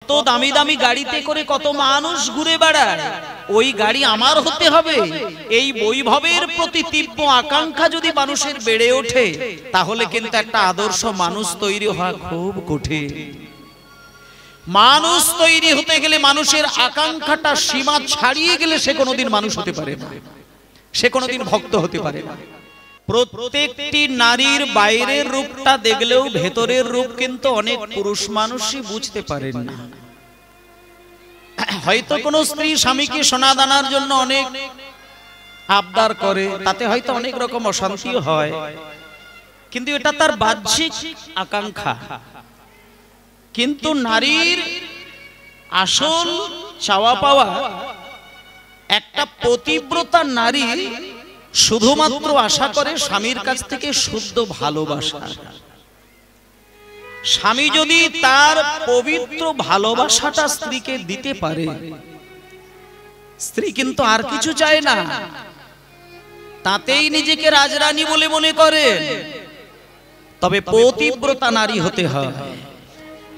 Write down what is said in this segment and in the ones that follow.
কত দামি দামি গাড়িতে করে কত মানুষ ঘুরে বেড়ায়, ওই গাড়ি আমার হতে হবে, এই বৈভবের প্রতি তীব্র আকাঙ্ক্ষা যদি মানুষের বেড়ে ওঠে, তাহলে কিন্তু একটা আদর্শ মানুষ তৈরি হওয়া খুব কঠিন। মানুষ তৈরি হতে গেলে মানুষের আকাঙ্ক্ষাটা সীমা ছাড়িয়ে গেলে সে কোনোদিন মানুষ হতে পারে না, সে কোনোদিন ভক্ত হতে পারে না। প্রত্যেকটি নারীর বাইরের রূপটা দেখলেও ভেতরের রূপ কিন্তু অনেক পুরুষ মানুষই বুঝতে পারেন না। হয়তো কোনো স্ত্রী স্বামীকে সোনা দানার জন্য অনেক আবদার করে, তাতে হয়তো অনেক রকম অশান্তিও হয়, কিন্তু এটা তার বাহ্যিক আকাঙ্ক্ষা। কিন্তু নারীর আসল চাওয়া পাওয়া, একটা পতিব্রতা নারী শুধুমাত্র আশা করে স্বামীর কাছ থেকে শুদ্ধ ভালোবাসা। স্বামী যদি তার পবিত্র ভালোবাসাটা স্ত্রীকে দিতে পারে, স্ত্রী কিন্তু আর কিছু চায় না, তাতেই নিজেকে রাজরানী বলে মনে করে। তবে পতিব্রতা নারী হতে হয়,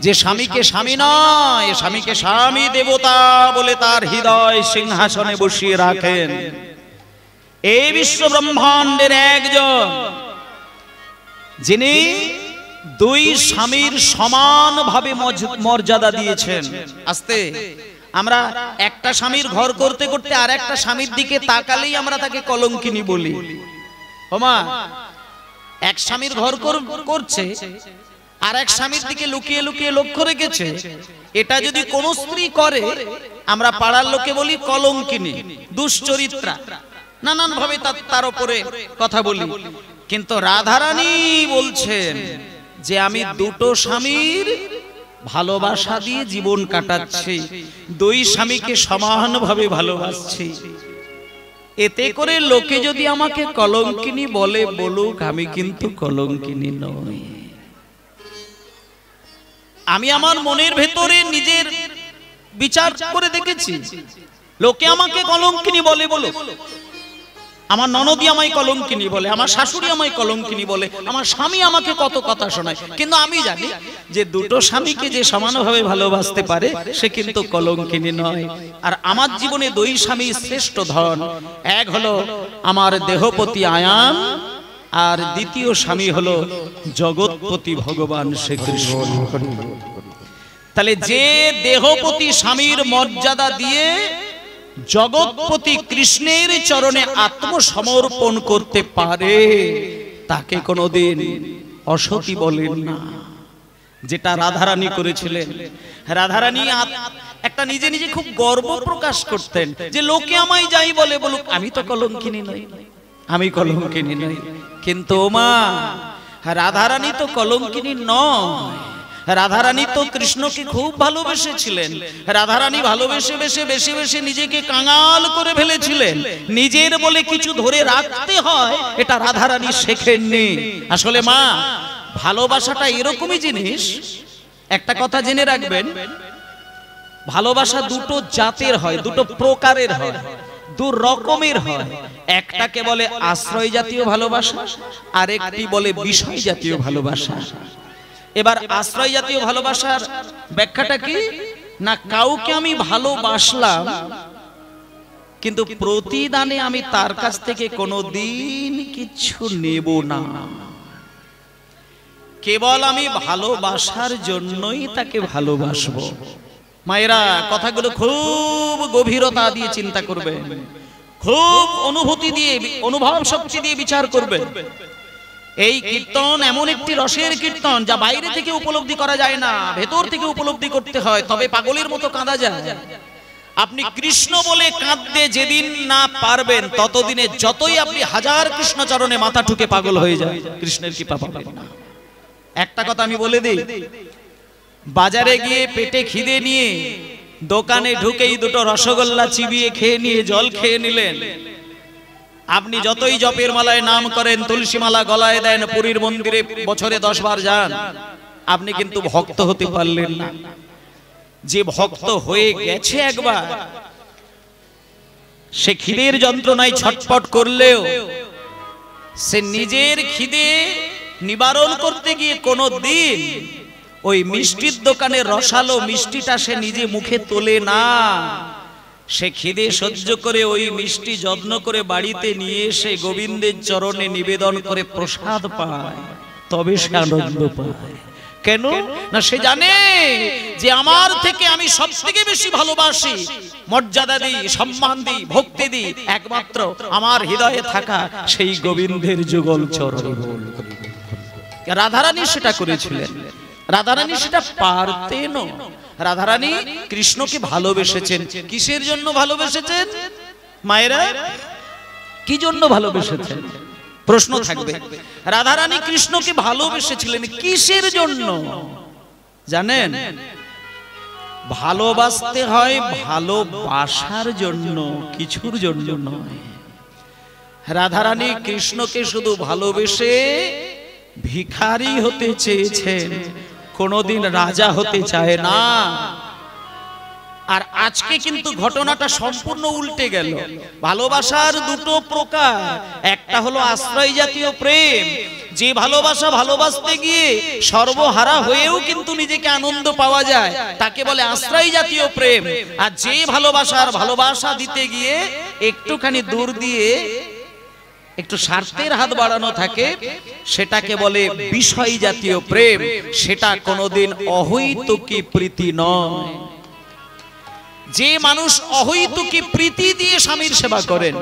যে স্বামীকে স্বামী নয়, স্বামীকে স্বামী দেবতা বলে তার হৃদয় সিংহাসনে বসিয়ে রাখেন। এই বিশ্ব ব্রহ্মাণ্ডের একজন, যিনি দুই স্বামীর সমানভাবে মর্যাদা দিয়েছেন। আস্তে আমরা একটা স্বামীর ঘর করতে করতে আর একটা স্বামীর দিকে তাকালেই আমরা তাকে কলঙ্কিনী বলি। ওমা, এক স্বামীর ঘর করছে আর এক স্বামীর দিকে লুকিয়ে লুকিয়ে লক্ষ্য রেখেছে, এটা যদি কোন স্ত্রী করে আমরা পাড়ার লোকে বলি কলঙ্কিনী, দুশ্চরিত্রা, নানান ভাবে তার উপরে কথা বলি। কিন্তু রাধারানী বলছেন যে আমি দুটো স্বামীর ভালোবাসা দিয়ে জীবন কাটাচ্ছি, দুই স্বামীকে সমানভাবে ভালোবাসছি। এতে করে লোকে যদি আমাকে কলঙ্কিনী বলে বলুক, আমি কিন্তু কলঙ্কিনী নই। আমি আমার মনের ভেতরে নিজের বিচার করে দেখেছি, লোকে আমাকে কলঙ্কিনী বলে বলুক, আমার ননদী আমায় কলঙ্কিনী বলে, আমার শাশুড়ি আমায় কলঙ্কিনী বলে, আমার স্বামী আমাকে কত কথা শোনায়, কিন্তু আমি জানি যে দুটো স্বামীকে যে সমানভাবে ভালোবাসতে পারে সে কিন্তু কলঙ্কিনী নয়। আর আমার জীবনে দুই স্বামী শ্রেষ্ঠ ধন, এক হলো আমার দেহপতি আয়ান, আর দ্বিতীয় স্বামী হলো জগৎপতি ভগবান শ্রীকৃষ্ণ। তাহলে যে দেহপতি স্বামীর মর্যাদা দিয়ে জগৎপতি কৃষ্ণের চরণে আত্মসমর্পণ করতে পারে, তাকে কোনোদিন অসতী বলেন না, যেটা রাধারানী করেছিলেন। রাধারানী একটা নিজে নিজে খুব গর্ব প্রকাশ করতেন যে লোকে আমায় যাই বলে বলুক, আমি তো কলঙ্কিনী নই, আমি কলঙ্কিনী নই। কিন্তু মা, রাধারানী তো কলঙ্কিনী নয়, রাধারানী তো কৃষ্ণকে খুব ভালোবেসেছিলেন। রাধারানী ভালোবেসে বেশে বেশি বেশি নিজেকে কাঙাল করে ফেলেছিলেন। নিজের বলে কিছু ধরে রাখতে হয়, এটা রাধারানী শেখেননি। আসলে মা, ভালোবাসাটা এরকমই জিনিস, একটা কথা জেনে রাখবেন, ভালোবাসা দুটো জাতের হয়, দুটো প্রকারের হয়, দু রকমের হয়। একটাকে বলে আশ্রয় জাতীয় ভালোবাসা, আর একটি বলে বিষয় জাতীয় ভালোবাসা। এবার আশ্রয় জাতীয় ভালোবাসার ব্যাখ্যাটা কি না, কাউকে আমি ভালোবাসলাম কিন্তু প্রতিদানে আমি তার কাছ থেকে কোনোদিন কিছু নেব না, কেবল আমি ভালোবাসার জন্যই তাকে ভালোবাসবো। মায়েরা, কথাগুলো খুব গভীরতা দিয়ে চিন্তা করবেন, খুব অনুভূতি দিয়ে, অনুভব শক্তি দিয়ে বিচার করবেন। এই কীর্তন এমন একটি রসের কীর্তন যা বাইরে থেকে উপলব্ধি করা যায় না, ভেতর থেকে উপলব্ধি করতে হয়, তবে পাগলের মতো কাঁদা যায়। আপনি কৃষ্ণ বলে কাঁদতে যেদিন না পারবেন, ততদিনে যতই আপনি হাজার কৃষ্ণ চরণে মাথা ঠুকে পাগল হয়ে যায়, কৃষ্ণের কৃপা পাবেন না। একটা কথা আমি বলে দিই, বাজারে গিয়ে পেটে খিদে নিয়ে দোকানে ঢুকেই দুটো রসগোল্লা চিবিয়ে খেয়ে নিয়ে জল খেয়ে নিলেন, আপনি যতই জপের মালায় নাম করেন, তুলসী মালা গলায় দেন, পুরীর মন্দিরে বছরে 10 বার যান, আপনি কিন্তু ভক্ত হতে পারলেন না। যে ভক্ত হয়ে গেছে একবার, সে খিদের যন্ত্রণায় ছটফট করলেও সে নিজের খিদে নিবারণ করতে গিয়ে কোনোদিন ওই মিষ্টির দোকানে রসালো মিষ্টিটা সে নিজে মুখে তোলে না, সে খিদে সহ্য করে ওই মিষ্টি যত্ন করে বাড়িতে নিয়ে এসে গোবিন্দের চরণে নিবেদন করে প্রসাদ পায়, তবে সে আনন্দ পায়। কেন না, সে জানে যে আমার থেকে আমি সব থেকে বেশি ভালোবাসি, মর্যাদা দিই, সম্মান দিই, ভক্তি দিই একমাত্র আমার হৃদয়ে থাকা সেই গোবিন্দের যুগল চরণ। রাধারানী সেটা করেছিলেন, রাধারানী সেটা পারতেন। রাধারানী কৃষ্ণকে ভালোবেসেছেন। কিসের জন্য ভালোবেসেছেন মায়েরা? কি জন্য ভালোবেসেছেন? প্রশ্ন থাকবে। রাধারানী কৃষ্ণকে ভালোবেসেছিলেন কিসের জন্য জানেন? ভালোবাসতে হয় ভালোবাসার জন্য, কিছুর জন্য নয়। রাধারানী কৃষ্ণকে শুধু ভালোবেসে ভিখারি হতে চেয়েছেন, কোনোদিন রাজা হতে চায় না। আর আজকে কিন্তু ঘটনাটা সম্পূর্ণ উল্টে গেল। ভালোবাসার দুটো প্রকার, একটা হলো আশ্রয় জাতীয় প্রেম, যে ভালোবাসা ভালোবাসতে গিয়ে সর্বহারা হয়েও কিন্তু নিজেকে আনন্দ পাওয়া যায়, তাকে বলে আশ্রয় জাতীয় প্রেম। আর যে ভালোবাসা দিতে গিয়ে একটুখানি দূর দিয়ে একটু স্বার্থের হাত বাড়ানো থাকে, সেটাকে বলে বিষয় জাতীয় প্রেম। সেটা কোনোদিন অহৈতুকী প্রীতি নয়। যে মানুষ অহৈতুকী প্রীতি দিয়ে স্বামীর সেবা করেন,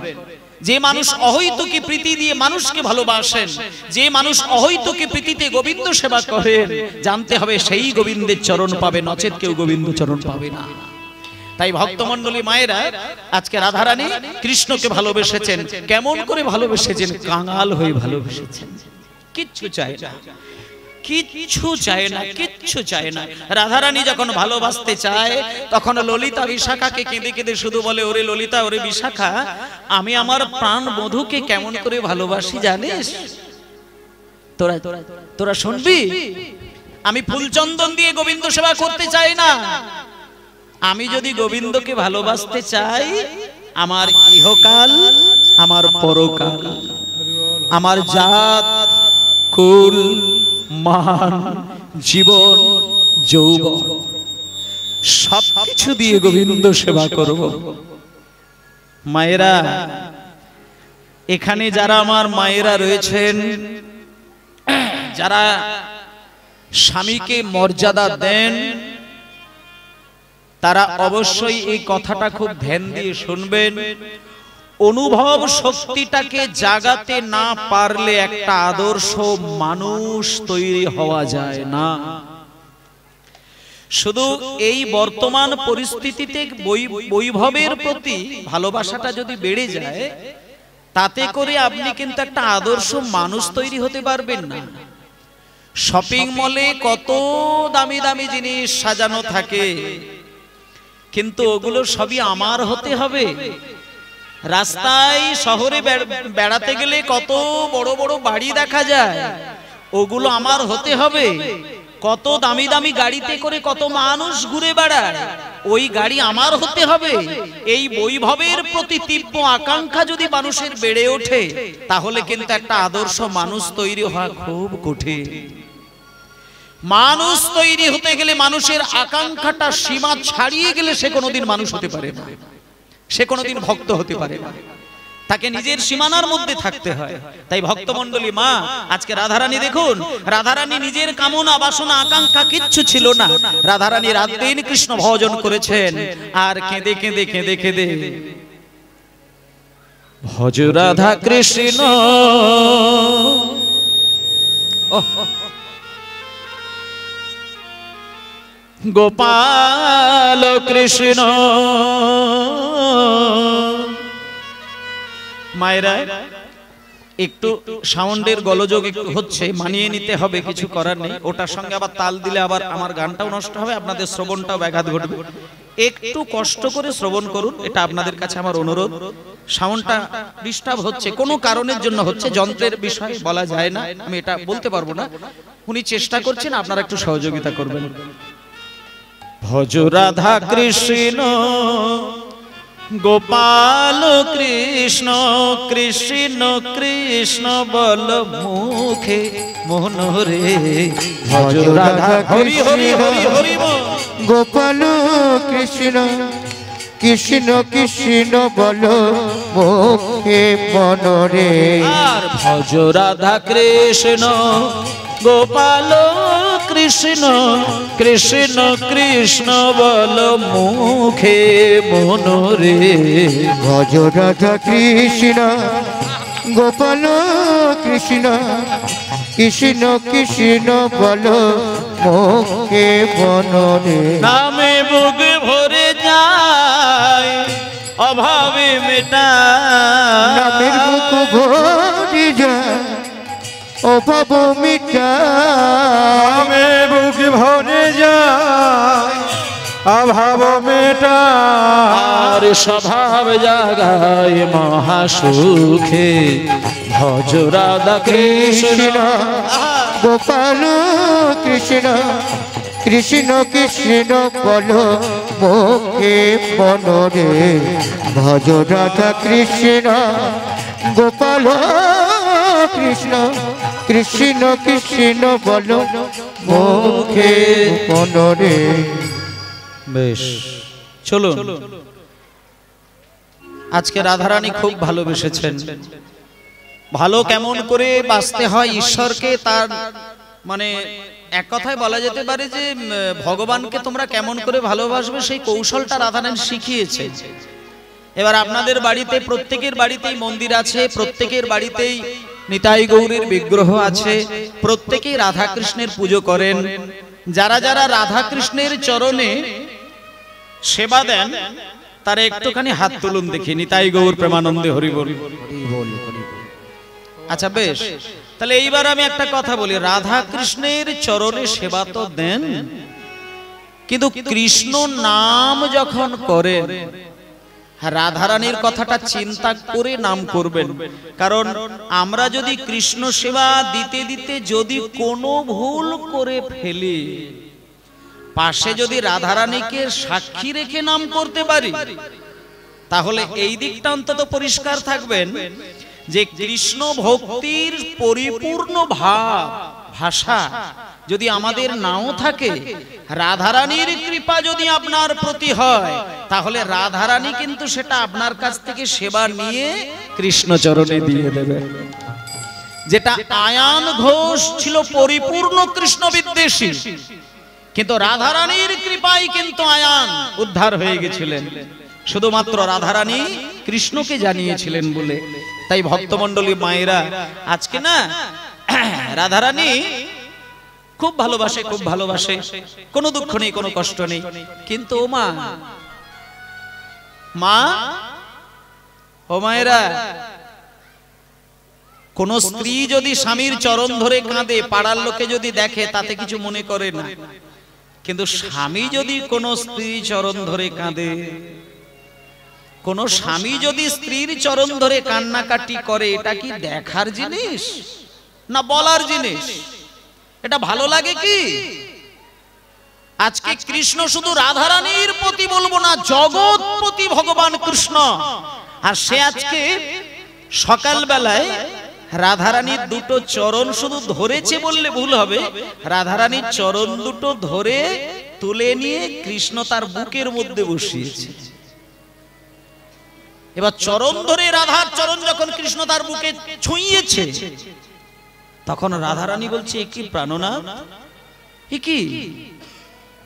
যে মানুষ অহৈতুকী প্রীতি দিয়ে মানুষকে ভালোবাসেন, যে মানুষ অহৈতুকী প্রীতিতে গোবিন্দ সেবা করেন, জানতে হবে সেই গোবিন্দের চরণ পাবে, নচেত কেউ গোবিন্দ চরণ পাবে না। তাই ভক্তমণ্ডলী মায়েরা, আজকে রাধারানী কৃষ্ণকে ভালোবেসেছেন। কেমন করে ভালোবেসেছেন? কাঙাল হয়ে ভালোবেসেছেন। কিচ্ছু চায় না, কিচ্ছু চায় না, কিচ্ছু চায় না। রাধারানী যখন ভালোবাসতে চায়, তখন ললিতা বিশাখাকে কেঁদে কেঁদে শুধু বলে, ওরে ললিতা, ওরে বিশাখা, আমি আমার প্রাণ বধূকে কেমন করে ভালোবাসি জানিস? তোরা তোরা তোরা শুনবি? আমি ফুলচন্দন দিয়ে গোবিন্দ সেবা করতে চাই না। আমি যদি গোবিন্দকে ভালোবাসতে চাই, আমার ইহকাল, আমার পরকাল, আমার জাত, কুল, মান, জীবন, যৌবন সবকিছু দিয়ে গোবিন্দ সেবা করব। মায়েরা, এখানে যারা আমার মায়েরা রয়েছেন, যারা স্বামীকে মর্যাদা দেন, তারা অবশ্যই এই কথাটা খুব ধ্যান দিয়ে শুনবেন। অনুভব শক্তিটাকে জাগাতে না পারলে একটা আদর্শ মানুষ তৈরি হওয়া যায় না। শুধু এই বর্তমান পরিস্থিতিতে বৈভবের প্রতি ভালোবাসাটা যদি বেড়ে যায়, তাতে করে আপনি কিন্তু একটা আদর্শ মানুষ তৈরি হতে পারবেন না। শপিং মলে কত দামি দামি জিনিস সাজানো থাকে, কিন্তু ওগুলো সবই আমার হতে হবে। রাস্তায় শহরে বেড়াতে গেলে কত বড় বড় বাড়ি দেখা যায়, ওগুলো আমার হতে হবে। কত দামি দামি গাড়িতে করে কত মানুষ ঘুরে বেড়ায়, ওই গাড়ি আমার হতে হবে। এই বৈভবের প্রতি তীব্র আকাঙ্ক্ষা যদি মানুষের বেড়ে ওঠে, তাহলে কিন্তু একটা আদর্শ মানুষ তৈরি হওয়া খুব কঠিন। মানুষ তৈরি হতে গেলে মানুষের আকাঙ্ক্ষাটা সীমা ছাড়িয়ে গেলে সে কোনোদিন মানুষ হতে পারে না, সে কোনোদিন ভক্ত হতে পারে না। তাকে নিজের সীমানার মধ্যে থাকতে হয়। তাই ভক্তমণ্ডলী মা, আজকে রাধারানী দেখুন, রাধারানী নিজের কামনা বাসনা আকাঙ্ক্ষা কিচ্ছু ছিল না। রাধারানী রাত দিন কৃষ্ণ ভজন করেছেন, আর কেঁদে কেঁদে কেঁদে কেঁদে ভজ রাধা কৃষ্ণ, গোপাল কৃষ্ণ। মায়েরা, একটু সাউন্ডের গোলযোগ একটু হচ্ছে, মানিয়ে নিতে হবে, কিছু করার নেই। ওটার সঙ্গে আবার তাল দিলে আবার আমার গানটাও নষ্ট হবে, আপনাদের শ্রবণটাও ব্যাঘাত ঘটবে। একটু কষ্ট করে শ্রবণ করুন, এটা আপনাদের কাছে আমার অনুরোধ। সাউন্ডটা ডিস্টার্ব হচ্ছে, কোনো কারণের জন্য হচ্ছে, যন্ত্রের বিষয় বলা যায় না, আমি এটা বলতে পারবো না। উনি চেষ্টা করছেন, আপনারা একটু সহযোগিতা করবেন। ভজ রাধা কৃষ্ণ গোপাল কৃষ্ণ কৃষ্ণ কৃষ্ণ বল মুখে মনোরে ভজ রাধা হরি হরি হরি হরি গোপাল কৃষ্ণ কৃষ্ণ কৃষ্ণ বল মুখে মনোরে আর ভজ রাধা কৃষ্ণ গোপাল কৃষ্ণ কৃষ্ণ কৃষ্ণ বল মুখে মনোরে ভজ রাধা কৃষ্ণ গোপাল কৃষ্ণ কৃষ্ণ কৃষ্ণ বল মুখে মনোরে নামে বুক ভরে যায় অভাবে মেটায় নামের বুক ভরে যায় অভাব মিটায় নামে বুক ভরে যায় অভাব মেটায় আর স্বভাব জাগায় মহাসুখে ভজ রাধা কৃষ্ণ গোপাল কৃষ্ণ কৃষ্ণ কৃষ্ণ বল মুখে মনোরে ভজ রাধা কৃষ্ণ গোপাল কৃষ্ণ কৃষ্ণ কৃষ্ণ বল মুখে মনোরে। বেশ চলুন, আজকে রাধারানী খুব ভালোবেসেছেন। ভালো কেমন করে বাঁচতে হয় ঈশ্বরকে, তার মানে এক কথায় বলা যেতে পারে যে ভগবানকে তোমরা কেমন করে ভালোবাসবে সেই কৌশলটা রাধারানী শিখিয়েছে। এবার আপনাদের বাড়িতে প্রত্যেকের বাড়িতেই মন্দির আছে, প্রত্যেকের বাড়িতেই নিতাই গৌরীর বিগ্রহ আছে, প্রত্যেকেই রাধা কৃষ্ণের পুজো করেন। যারা যারা রাধা কৃষ্ণের চরণে সেবা দেন তারা একটুখানি হাত তুলুন দেখি। নিতাই গৌর প্রেমানন্দে হরি বল। আচ্ছা বেশ, তাহলে এইবার আমি একটা কথা বলি, রাধা কৃষ্ণের চরণে সেবা তো দেন, কিন্তু কৃষ্ণ নাম যখন করেন রাধারানীর কথাটা চিন্তা করে নাম করবেন। কারণ আমরা যদি কৃষ্ণ সেবা দিতে দিতে যদি কোনো ভুল করে ফেলি, পাশে যদি রাধারানীকে সাক্ষী রেখে নাম করতে পারি, তাহলে এই দিকটা অন্তত পরিষ্কার থাকবেন যে কৃষ্ণ ভক্তির পরিপূর্ণ ভাষা যদি আমাদের নাও থাকে, রাধারানীর কৃপা যদি আপনার প্রতি হয়, তাহলে রাধারানী কিন্তু সেটা আপনার কাছ থেকে সেবা নিয়ে কৃষ্ণ চরণে দিয়ে দেবে। যেটা আয়ান ঘোষ ছিল পরিপূর্ণ কৃষ্ণ বিদ্বেষী, কিন্তু রাধারানীর কৃপায় কিন্তু আয়ান উদ্ধার হয়ে গেছিলেন, শুধুমাত্র রাধারানী কৃষ্ণকে জানিয়েছিলেন বলে। তাই ভক্তমণ্ডলী মায়েরা আজকে না রাধারানী খুব ভালোবাসে, খুব ভালোবাসে, কোনো দুঃখ নেই, কোনো কষ্ট নেই। কিন্তু মা ও মায়েরা, কোন স্ত্রী যদি স্বামীর চরণ ধরে কাঁদে, পাড়ার লোকে যদি দেখে তাতে কিছু মনে করে না, কিন্তু স্বামী যদি কোন স্ত্রী চরণ ধরে কাঁদে, কোন স্বামী যদি স্ত্রীর চরণ ধরে কান্নাকাটি করে, এটা কি দেখার জিনিস না বলার জিনিস? এটা ভালো লাগে কি? আজকে কৃষ্ণ শুধু রাধারানীর প্রতি বলবো না, জগৎপতি ভগবান কৃষ্ণ। আর সে আজকে সকাল বেলায় রাধারানীর দুটো চরণ শুধু ধরেছে বললে ভুল হবে, রাধারানীর চরণ দুটো ধরে তুলে নিয়ে কৃষ্ণ তার বুকের মধ্যে বসিয়েছে। এবার চরণ ধরে রাধার চরণ যখন কৃষ্ণ তার বুকে ছুঁয়েছে, তখন রাধারানী বলছে, এ কি প্রাণনাথ, এ কি?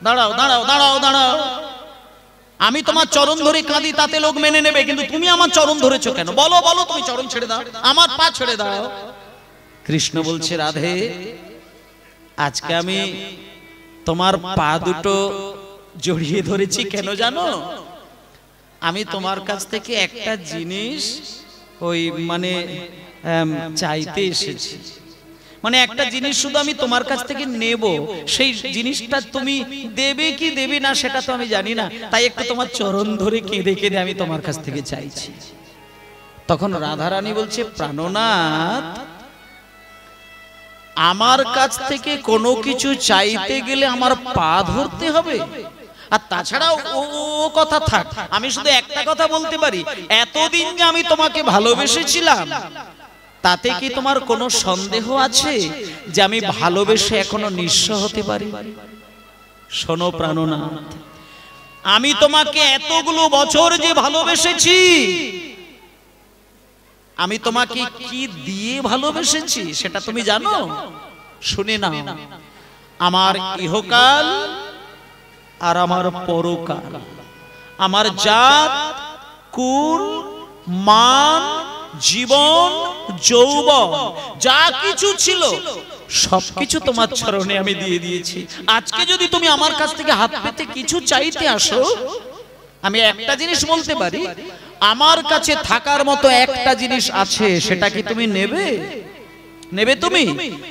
দাঁড়াও দাঁড়াও দাঁড়াও দাঁড়াও, আমি তোমার চরণ ধরে কাঁদি তাতে লোক মেনে নেবে, কিন্তু তুমি আমার চরণ ধরেছো কেন? বলো বলো, তুমি চরণ ছেড়ে দাও, আমার পা ছেড়ে দাও। কৃষ্ণ বলছে, রাধে, আজকে আমি তোমার পা দুটো জড়িয়ে ধরেছি কেন জানো? আমি তোমার কাছ থেকে একটা জিনিস ওই মানে চাইতে এসেছি। মানে একটা জিনিস শুধু আমি তোমার কাছ থেকে নেব, সেই জিনিসটা তুমি দেবে কি দেবে না সেটা তো আমি জানি না, তাই একটু তোমার চরণ ধরে কেঁদে কেঁদে আমি তোমার কাছ থেকে চাইছি। তখন রাধারানী বলছে, প্রাণনাথ, আমার কাছ থেকে কোনো কিছু চাইতে গেলে আমার পা ধরতে হবে? আর তাছাড়াও ও কথা থাক, আমি শুধু একটা কথা বলতে পারি, এতদিন যে আমি তোমাকে ভালোবেসেছিলাম তাতে কি তোমার কোনো সন্দেহ আছে যে আমি ভালোবেসে এখনো নিঃস্ব হতে পারি? শোনো প্রাণনাথ, আমি তোমাকে এতগুলো বছর যে ভালোবেসেছি, আমি তোমাকে কি দিয়ে ভালোবেসেছি সেটা তুমি জানো? শুনে নাও, আমার ইহকাল আর আমার পরকাল, আমার জাত, কুল, মান, জীবন, যৌবন যা কিছু ছিল সবকিছু তোমার চরণে আমি দিয়ে দিয়েছি। আজকে যদি তুমি আমার কাছ থেকে হাত পেতে কিছু চাইতে আসো, আমি একটা জিনিস বলতে পারি, আমার কাছে থাকার মতো একটা জিনিস আছে, সেটা কি তুমি নেবে? নেবে তুমি?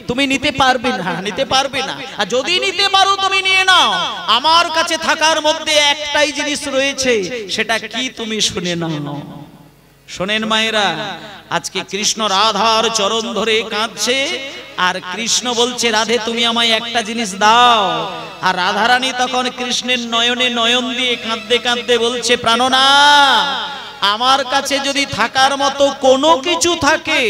তুমি নিতে পারবে না, নিতে পারবে না। আর যদি নিতে পারো তুমি নিয়ে নাও, আমার কাছে থাকার মধ্যে একটাই জিনিস রয়েছে, সেটা কি তুমি শুনে নাও। শোনেন মায়েরা, আজকে কৃষ্ণ রাধার চরণ ধরে কাঁদছে, আর কৃষ্ণ বলছে রাধে তুমি আমায় একটা জিনিস দাও। আর রাধারানী তখন কৃষ্ণের নয়নে নয়ন দিয়ে কাঁদতে কাঁদতে বলছে, প্রাণনাথ, আমার কাছে যদি থাকার মতো কোনো কিছু থাকে,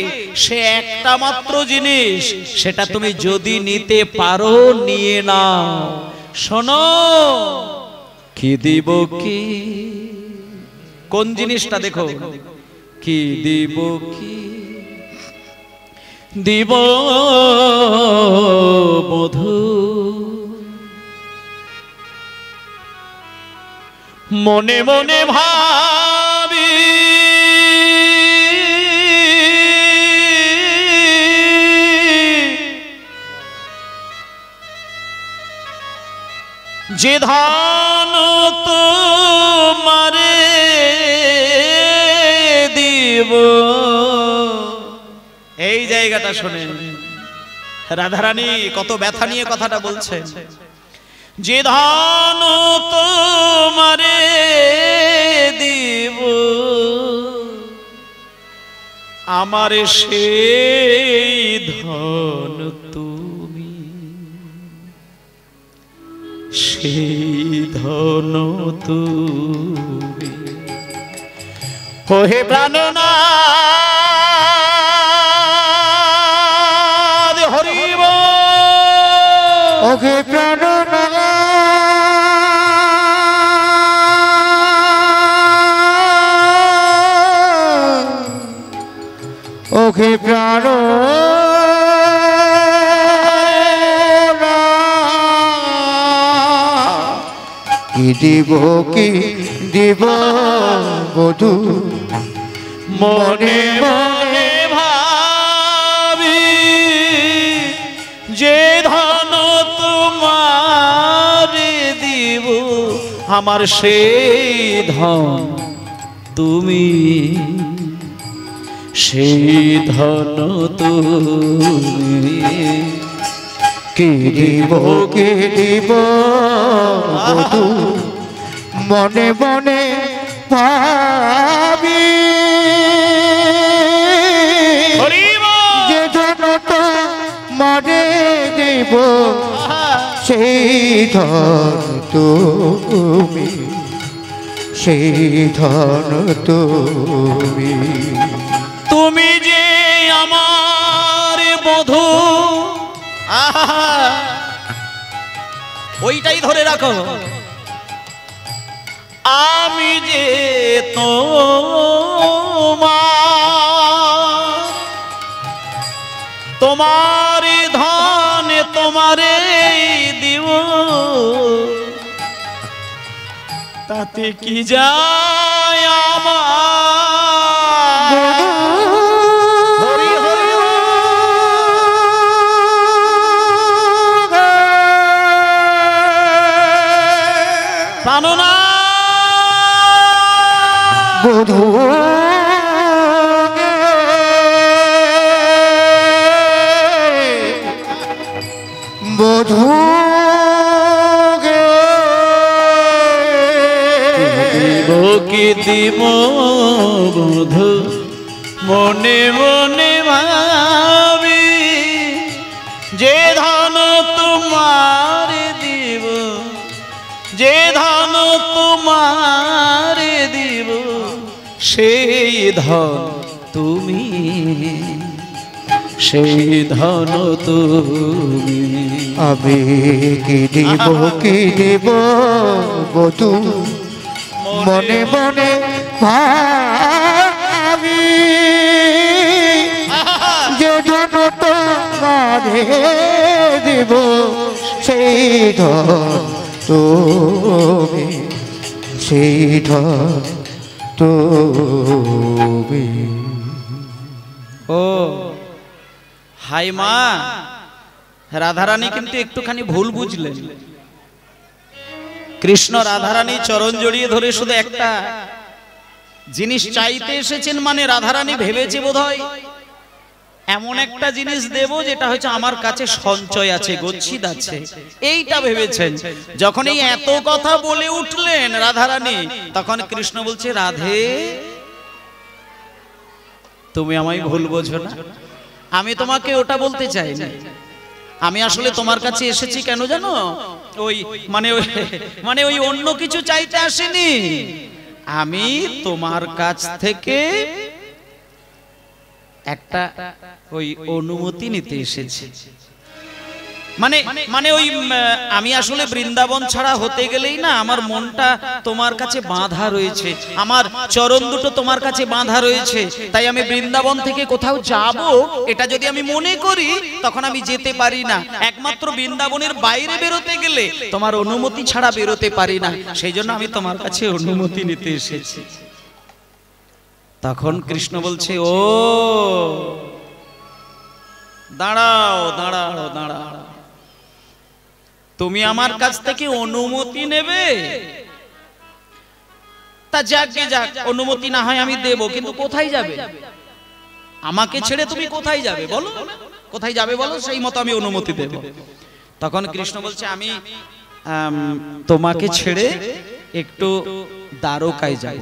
সে একটা মাত্র জিনিস, সেটা তুমি যদি নিতে পারো নিয়ে নাও। শোনো, কি দিব কি? কোন জিনিসটা দেখো, কি দিব কি? দিব বধূ, মনে মনে ভাবি যে ধান তোমারে দিব। এই জায়গাটা শোনেন, রাধারানী কত ব্যথা নিয়ে কথাটা বলছেন। যে ধান তোমারে দিব, আমার সেই ধন তুমি, সেই ধন তুমি। ওহে প্রাণনাথ হরি বল। ওহে প্রাণনাথ ওহে প্রাণ কি দিব কি দিব বধূ, মনে মনে ভাবি যে ধন তোমার দিব, আমার সেই ধন তুমি, সেই ধন তুমি। কি দিব কি দিব বধূ, মনে মনে ভাবি যে ধন মনে দেব, সেই ধন তুমি, সেই ধন তুমি। তুমি যে আমার বধূ, ওইটাই ধরে রাখো। আমি যে তোমার ধন তোমারে দিব, তাতে কি যায় আমার? হরি হরি প্রাণনাথ বধূ বধূ কি দিব বধূ, মনে মনে ভাবি যে ধন তোমার দিব, যে ধন সেই ধন তুমি, সেই ধন তুমি। আমি কি দেব বধু মনে মনে ভাবি, যে ধন তোমারে দেব সেই ধন তুমি, সেই ধন তুমি। ও হাই মা, রাধারানী কিন্তু একটুখানি ভুল বুঝলেন। কৃষ্ণ রাধারানী চরণ জড়িয়ে ধরে শুধু একটা জিনিস চাইতে এসেছেন, মানে রাধারানী ভেবেছে বোধহয় এমন একটা জিনিস দেব যেটা হচ্ছে আমার কাছে সঞ্চয় আছে, গচ্ছিত আছে, এইটা ভেবেছেন। যখন এই এত কথা বলে উঠলেন রাধারানী, তখন কৃষ্ণ বলছে, রাধে তুমি আমায় ভুল বোঝো না, আমি তোমাকে ওটা বলতে চাই না। আমি আসলে তোমার কাছে এসেছি কেন জানো? মানে ওই অন্য কিছু চাইতে আসেনি, আমি তোমার কাছ থেকে একটা ওই অনুমতি নিতে এসেছি। মানে ওই আমি আসলে বৃন্দাবন ছাড়া হতে গেলেই না আমার মনটা তোমার কাছে বাঁধা রয়েছে, আমার চরণ দুটো তোমার কাছে বাঁধা রয়েছে, তাই আমি বৃন্দাবন থেকে কোথাও যাব এটা যদি আমি মনে করি তখন আমি যেতে পারি না। একমাত্র বৃন্দাবনের বাইরে বেরোতে গেলে তোমার অনুমতি ছাড়া বেরোতে পারি না, সেই জন্য আমি তোমার কাছে অনুমতি নিতে এসেছি। তখন কৃষ্ণ বলছে, ও দাঁড়াও দাঁড়াও দাঁড়াও, তুমি আমার কাছ থেকে অনুমতি নেবে? তা যাক, অনুমতি না হয় আমি দেব, কিন্তু কোথায় যাবে? আমাকে ছেড়ে তুমি কোথায় যাবে বলো, কোথায় যাবে বলো, সেই মতো আমি অনুমতি দেব। তখন কৃষ্ণ বলছে, আমি তোমাকে ছেড়ে একটু দ্বারকায় যাই।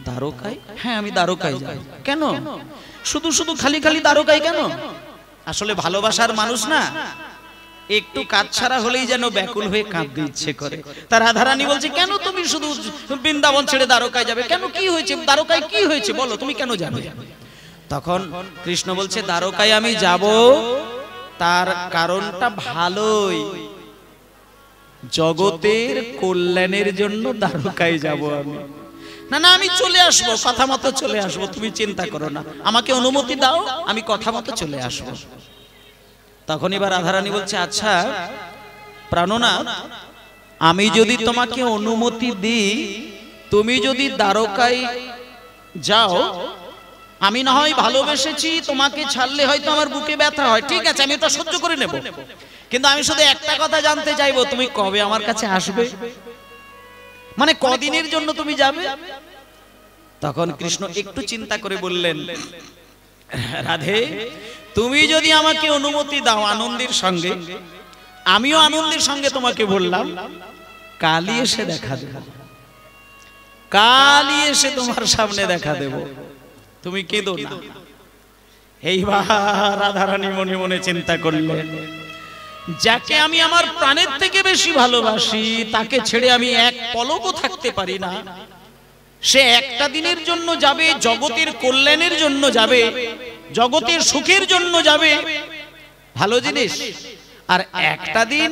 দ্বারকায়? হ্যাঁ, আমি দ্বারকায় যাই। কেন? শুধু শুধু খালি খালি দ্বারকায় কেন? আসলে ভালোবাসার মানুষ না, একটু কাজ ছাড়া হলেই যেন ব্যাকুল হয়ে কাঁদতে ইচ্ছে করে। তার রাধারানী বলছে, কেন তুমি শুধু বৃন্দাবন ছেড়ে দ্বারকায় যাবে? কেন, কি হয়েছে দ্বারকায়, কি হয়েছে বলো, তুমি কেন যাবে? তখন কৃষ্ণ বলছে, দ্বারকায় আমি যাব তার কারণটা ভালোই, জগতের কল্যাণের জন্য দ্বারকায় যাব আমি। না না, আমি চলে আসবো, কথা মতো চলে আসবো, তুমি চিন্তা করো না, আমাকে অনুমতি দাও, আমি কথা মতো চলে আসবো। তখন এবার রাধারানী বলছে, আচ্ছা প্রাণনাথ, আমি যদি তোমাকে অনুমতি দিই, তুমি যদি দ্বারকায় যাও, আমি না হয় ভালোবেসেছি, তোমাকে ছাড়লে হয়তো আমার বুকে ব্যথা হয়, ঠিক আছে, আমি এটা সহ্য করে নেব, কিন্তু আমি শুধু একটা কথা জানতে চাইবো, তুমি কবে আমার কাছে আসবে, মানে কদিনের জন্য তুমি যাবে? তখন কৃষ্ণ একটু চিন্তা করে বললেন, রাধে তুমি যদি আমাকে অনুমতি দাও আনন্দের সঙ্গে, আমিও আনন্দের সঙ্গে তোমাকে বললাম, কালই এসে দেখা দেব, কালই এসে তোমার সামনে দেখা দেব, তুমি কেঁদো না। এইবার রাধারানী মনে মনে চিন্তা করলেন, যাকে আমি আমার প্রাণের থেকে বেশি ভালোবাসি, তাকে ছেড়ে আমি এক পলকও থাকতে পারি না। সে একটা দিনের জন্য যাবে, জগতের কল্যাণের জন্য যাবে, জগতের সুখের জন্য যাবে, ভালো জিনিস। আর একটা দিন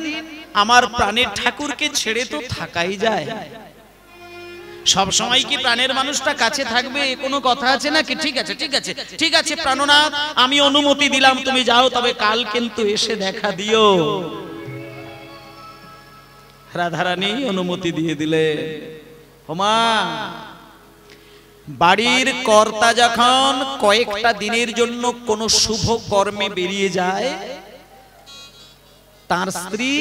আমার প্রাণের ঠাকুরকে ছেড়ে তো থাকাই যায়? সব সময় কি প্রাণের মানুষটা কাছে থাকবে, কোনো কথা আছে নাকি? ঠিক আছে, ঠিক আছে, ঠিক আছে প্রাণনাথ, আমি অনুমতি দিলাম, তুমি যাও, তবে কাল কিন্তু এসে দেখা দিও। রাধারানী অনুমতি দিয়ে দিলে। ওমা, বাড়ির কর্তা যখন কয়েকটা দিনের জন্য কোন শুভ কর্মে বেরিয়ে যায়, তার স্ত্রী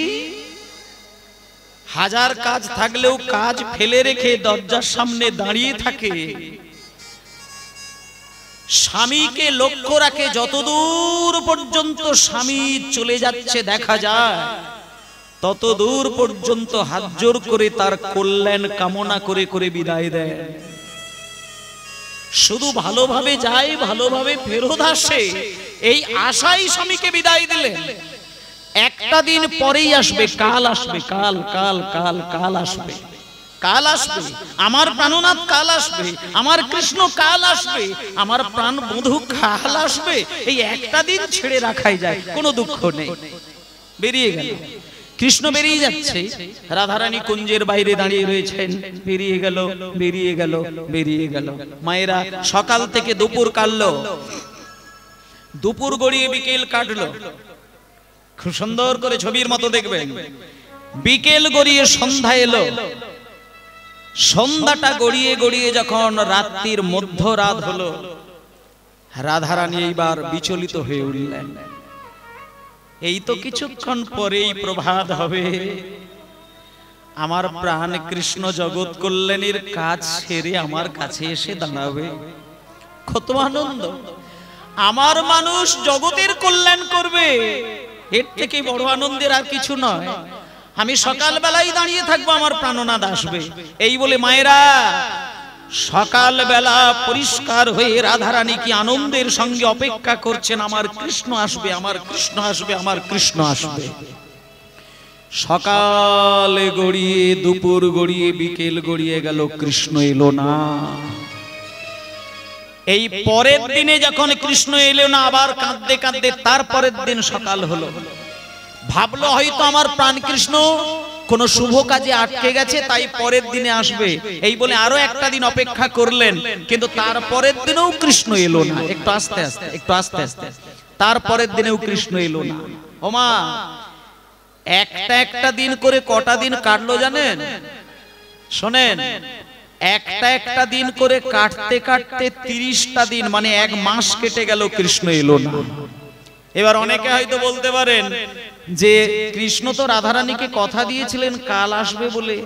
হাজার কাজ থাকলেও কাজ ফেলে রেখে দরজার সামনে দাঁড়িয়ে থাকে, স্বামীকে লক্ষ্য রাখে, যতদূর পর্যন্ত স্বামী চলে যাচ্ছে দেখা যায়, তত দূর পর্যন্ত হাত জোর করে তার কল্যাণ কামনা করে করে বিদায় দেয়। শুধু ভালোভাবে যায়, ভালোভাবে ফেরত আসে, এই আশাই স্বামীকে বিদায় দিলেন। একটা দিন পরেই আসবে, কাল আসবে, কাল কাল কাল কাল আসবে। কাল আসবে, আমার প্রাণনাথ কাল আসবে, আমার কৃষ্ণ কাল আসবে, আমার প্রাণ বধূ কাল আসবে, এই একটা দিন ছেড়ে রাখাই যায়, কোনো দুঃখ নেই। বেরিয়ে গেল কৃষ্ণ, বেরিয়ে যাচ্ছে, রাধারানী কুঞ্জের বাইরে দাঁড়িয়ে রয়েছেন। বেরিয়ে গেল, বেরিয়ে গেল, বেরিয়ে গেল। মায়েরা সকাল থেকে দুপুর কাটলো, দুপুর গড়িয়ে বিকেল কাটলো, খুব সুন্দর করে ছবির মতো দেখবেন। বিকেল গড়িয়ে সন্ধ্যা এলো, সন্ধ্যাটা গড়িয়ে গড়িয়ে যখন রাত্রির মধ্যরাত হলো, রাধারানী এইবার বিচলিত হয়ে উঠলেন। এই তো কিছুক্ষণ পরেই প্রভাত হবে, আমার প্রাণ কৃষ্ণ জগৎ কল্যাণের কাজ সেরে আমার কাছে এসে দাঁড়াবে, কত আনন্দ! আমার মানুষ জগতের কল্যাণ করবে, এর থেকে বড় আনন্দের আর কিছু নয়। আমি সকাল বেলায় দাঁড়িয়ে থাকবো, আমার প্রাণনাথ আসবে। এই বলে মায়েরা সকাল বেলা পরিষ্কার হয়ে রাধারানী কি আনন্দের সঙ্গে অপেক্ষা করছেন, আমার কৃষ্ণ আসবে, আমার কৃষ্ণ আসবে, আমার কৃষ্ণ আসবে। সকাল গড়িয়ে দুপুর গড়িয়ে বিকেল গড়িয়ে গেল, কৃষ্ণ এলো না। এই পরের দিনে যখন কৃষ্ণ এলো না, আবার কাঁদতে কাঁদতে তারপরের দিন সকাল হলো। ভাবলো হয়তো আমার প্রাণ কৃষ্ণ কোন শুভ কাজে আটকে গেছে, তাই পরের দিনে আসবে। এই বলে আরো একটা দিন অপেক্ষা করলেন, কিন্তু তারপরের দিনেও কৃষ্ণ এলো না। একটু আস্তে আস্তে, একটু আস্তে আস্তে। তারপরের দিনেও কৃষ্ণ এলো না। ওমা, একটা একটা দিন করে কটা দিন কাটলো জানেন? শোনেন, একটা একটা দিন করে কাটতে কাটতে 30টা দিন, মানে 1 মাস কেটে গেল, কৃষ্ণ এলো না। এবার অনেকে হয়তো বলতে পারেন যে কৃষ্ণ তো রাধারানীকে কথা দিয়েছিলেন কাল আসবে বলে,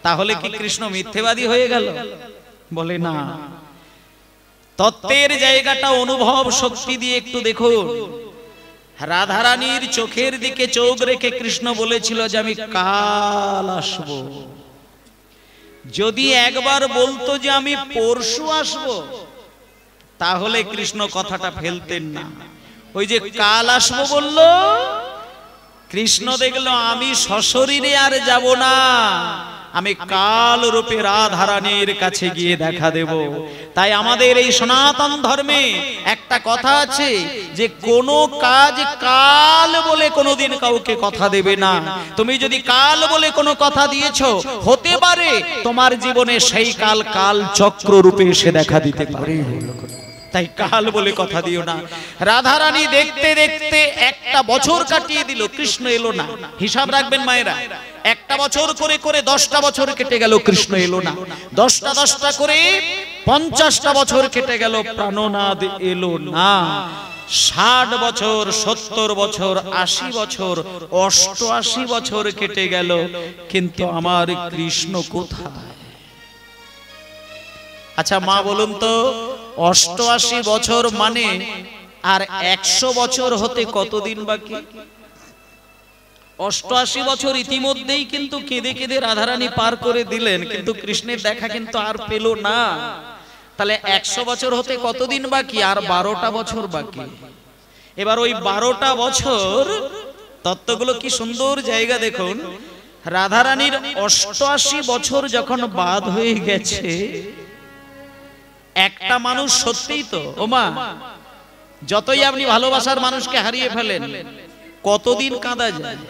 তাহলে কি কৃষ্ণ মিথ্যেবাদী হয়ে গেল? বলে না, তত্ত্বের জায়গাটা অনুভব শক্তি দিয়ে একটু দেখুন। রাধারানীর চোখের দিকে চোখ রেখে কৃষ্ণ বলেছিল যে আমি কাল আসব। যদি একবার বলতো যে আমি পরশু আসব, তাহলে কৃষ্ণ কথাটা ফেলতেন না। ওই যে কাল আসবো বললো, কৃষ্ণ দেখলো আমি সশরীরে আর যাব না, আমি কাল রূপে রাধারানীর কাছে গিয়ে দেখা দেব। তাই আমাদের এই সনাতন ধর্মে একটা কথা আছে যে কোনো কাজ কাল বলে কোনোদিন কাউকে কথা দেবে না। তুমি যদি কাল বলে কোনো কথা দিয়েছো, হতে পারে তোমার জীবনে সেই কাল কাল চক্র রূপে এসে দেখা দিতে পারে। তাই কাল বলে কথা দিও না। রাধারানী দেখতে দেখতে একটা বছর কাটিয়ে দিল, কৃষ্ণ এলো না। হিসাব রাখবেন মায়েরা, একটা বছর করে করে 10টা বছর কেটে গেল, কৃষ্ণ এলো না। 10টা 10টা করে 50টা বছর কেটে গেল, প্রাণনাথ এলো না। 60 বছর, 70 বছর, 80 বছর, 88 বছর কেটে গেল, কিন্তু আমার কৃষ্ণ কোথায়? আচ্ছা মা বলুন তো, 88 বছর মানে আর 100 বছর হতে কতদিন বাকি? 88 বছর ইতিমধ্যেই কিন্তু কেঁদে কেঁদে রাধারানী পার করে দিলেন, কিন্তু কৃষ্ণের দেখা কিন্তু আর পেল না। তাহলে 100 বছর হতে কতদিন বাকি? আর 12টা বছর বাকি। এবার ওই 12টা বছর, তত্ত্বগুলো কি সুন্দর জায়গা দেখুন। রাধারানীর 88 বছর যখন বাদ হয়ে গেছে, একটা মানুষ সত্যিই তো ওমা, যতই আপনি ভালোবাসার মানুষকে হারিয়ে ফেলেন, কতদিন কাঁদা যায়,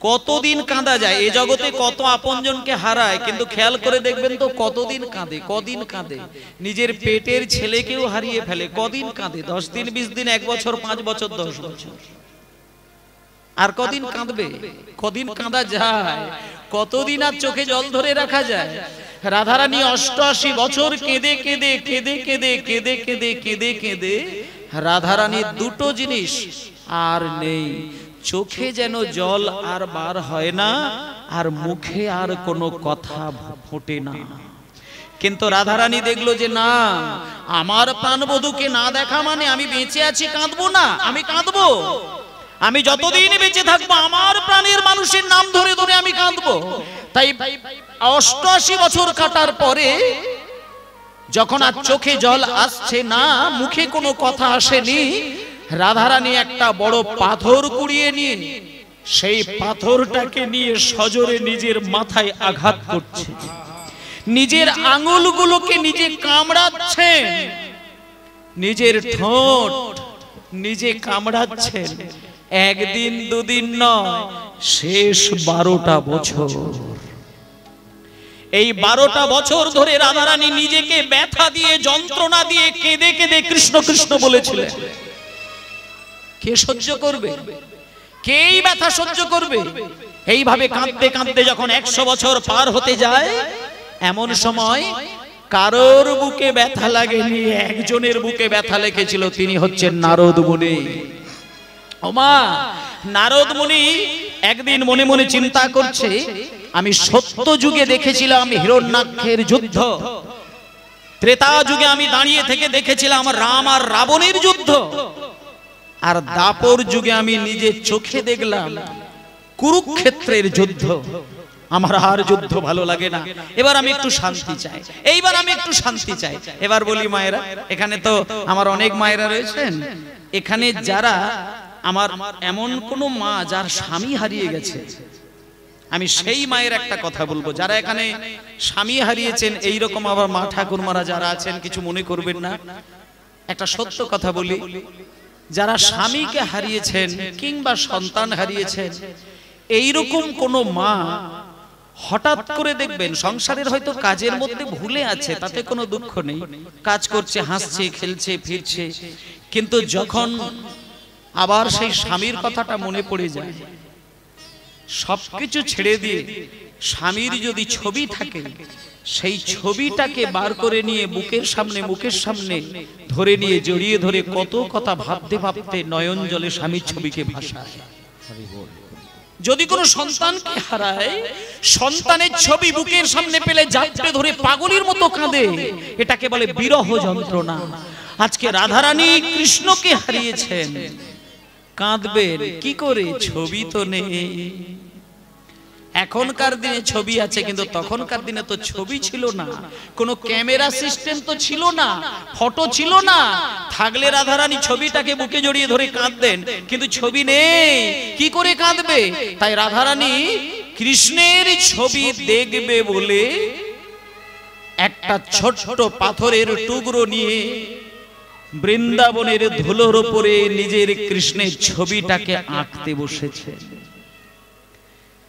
কতদিন কাঁদা যায়। এই জগতে কত আপনজনকে হারায়, কিন্তু খেয়াল করে দেখবেন তো কতদিন কাঁদে, কদিন কাঁদে। নিজের পেটের ছেলেকেও হারিয়ে ফেলে, কদিন কাঁদে? 10 দিন, 20 দিন, 1 বছর, 5 বছর, 10 বছর। আর কদিন কাঁদবে? কদিন কাঁদা যায়? কতদিন আর চোখে জল ধরে রাখা যায়? রাধারানী 88 বছর কেঁদে কেঁদে কেঁদে কেঁদে কেঁদে কেঁদে কেঁদে কেঁদে রাধারানীর দুটো জিনিস আর নেই। চোখে যেন জল আর বার হয় না, আর মুখে আর কোনো কথা ফোটে না। কিন্তু রাধারানী দেখলো যে না, আমার প্রাণবধূকে না দেখা মানে আমি বেঁচে আছি কাঁদবো না, আমি কাঁদবো। আমি যতদিন বেঁচে থাকবো আমার প্রাণের মানুষের নাম ধরে ধরে আমি কাঁদবো। তাই 88 বছর কাটার পরে যখন আর চোখে জল আসছে না, মুখে কোনো কথা আসেনি, রাধারানী একটা বড় পাথর কুড়িয়ে নিয়ে সেই পাথরটাকে নিয়ে সজোরে নিজের মাথায় আঘাত করছে, নিজের আঙুলগুলোকে নিজে কামড়াচ্ছেন, নিজের ঠোঁট নিজে কামড়াচ্ছেন। একদিন দুদিন নয়, শেষ 12টা বছর। এই 12টা বছর ধরে রাধারানী নিজেকে ব্যথা দিয়ে, যন্ত্রণা দিয়ে, কেঁদে কেঁদে কৃষ্ণ কৃষ্ণ বলেছিলেন। কে সহ্য করবে? কে এই ব্যথা সহ্য করবে? এইভাবে কাঁদতে কাঁদতে যখন 100 বছর পার হতে যায়, এমন সময় কারোর বুকে ব্যথা লাগেনি, একজনের বুকে ব্যথা লেগেছিল, তিনি হচ্ছেন নারদ মুনি। ওমা, নারদ মুনি একদিন মনে মনে চিন্তা করছে, আমি সত্য যুগে দেখেছিলাম হিরণ্যাক্ষের যুদ্ধ, ত্রেতা যুগে আমি দাঁড়িয়ে থেকে দেখেছিলাম রাম আর রাবণের যুদ্ধ, আর দাপর যুগে আমি নিজে চোখে দেখলাম কুরুক্ষেত্রের যুদ্ধ। আমার আর যুদ্ধ ভালো লাগে না, এবার আমি একটু শান্তি চাই, এইবার আমি একটু শান্তি চাই। এবার বলি মায়েরা, এখানে তো আমার অনেক মায়েরা রয়েছেন, এখানে যারা আমার এমন কোন মা যার স্বামী হারিয়ে গেছে, আমি সেই মায়ের একটা কথা বলবো, যারা এখানে স্বামী হারিয়েছেন, এইরকম আবার মা ঠাকুরমারা যারা আছেন, কিছু মনে করবেন না, একটা সত্য কথা বলি, যারা স্বামীকে হারিয়েছেন কিংবা সন্তান হারিয়েছেন, এইরকম কোন মা হঠাৎ করে দেখবেন সংসারের হয়তো কাজের মধ্যে ভুলে আছে, তাতে কোনো দুঃখ নেই, কাজ করছে, হাসছে, খেলছে, ফিরছে, কিন্তু যখন আবার সেই স্বামীর কথাটা মনে পড়ে যায়, সবকিছু ছেড়ে দিয়ে স্বামীর যদি ছবি থাকে, সেই ছবিটাকে বার করে নিয়ে বুকের সামনে, মুখের সামনে ধরে নিয়ে জড়িয়ে ধরে কত কথা ভাবতে ভাবতে নয়ন জলে স্বামীর ছবিকে ভাসায়। যদি কোনো সন্তানকে হারায়, সন্তানের ছবি বুকের সামনে পেলে জাপটে ধরে পাগলের মতো কাঁদে, এটাকে বলে বিরহ যন্ত্রণা। আজকে রাধারানী কৃষ্ণকে হারিয়েছেন, কাঁদবেন কি করে? ছবি তো নেই। এখনকার দিনে ছবি আছে, কিন্তু তখনকার দিনে তো ছবি ছিল না, কোনো ক্যামেরা সিস্টেম তো ছিল না, ফটো ছিল না। থাকলে রাধারানী ছবিটাকে বুকে জড়িয়ে ধরে কাঁদতেন, কিন্তু ছবি নেই, কি করে কাঁদবে? তাই রাধারানী কৃষ্ণের ছবি দেখবে বলে একটা ছোট্ট পাথরের টুকরো নিয়ে বৃন্দাবনের ধুলোর উপরে নিজের কৃষ্ণের ছবিটাকে আঁকতে বসেছে।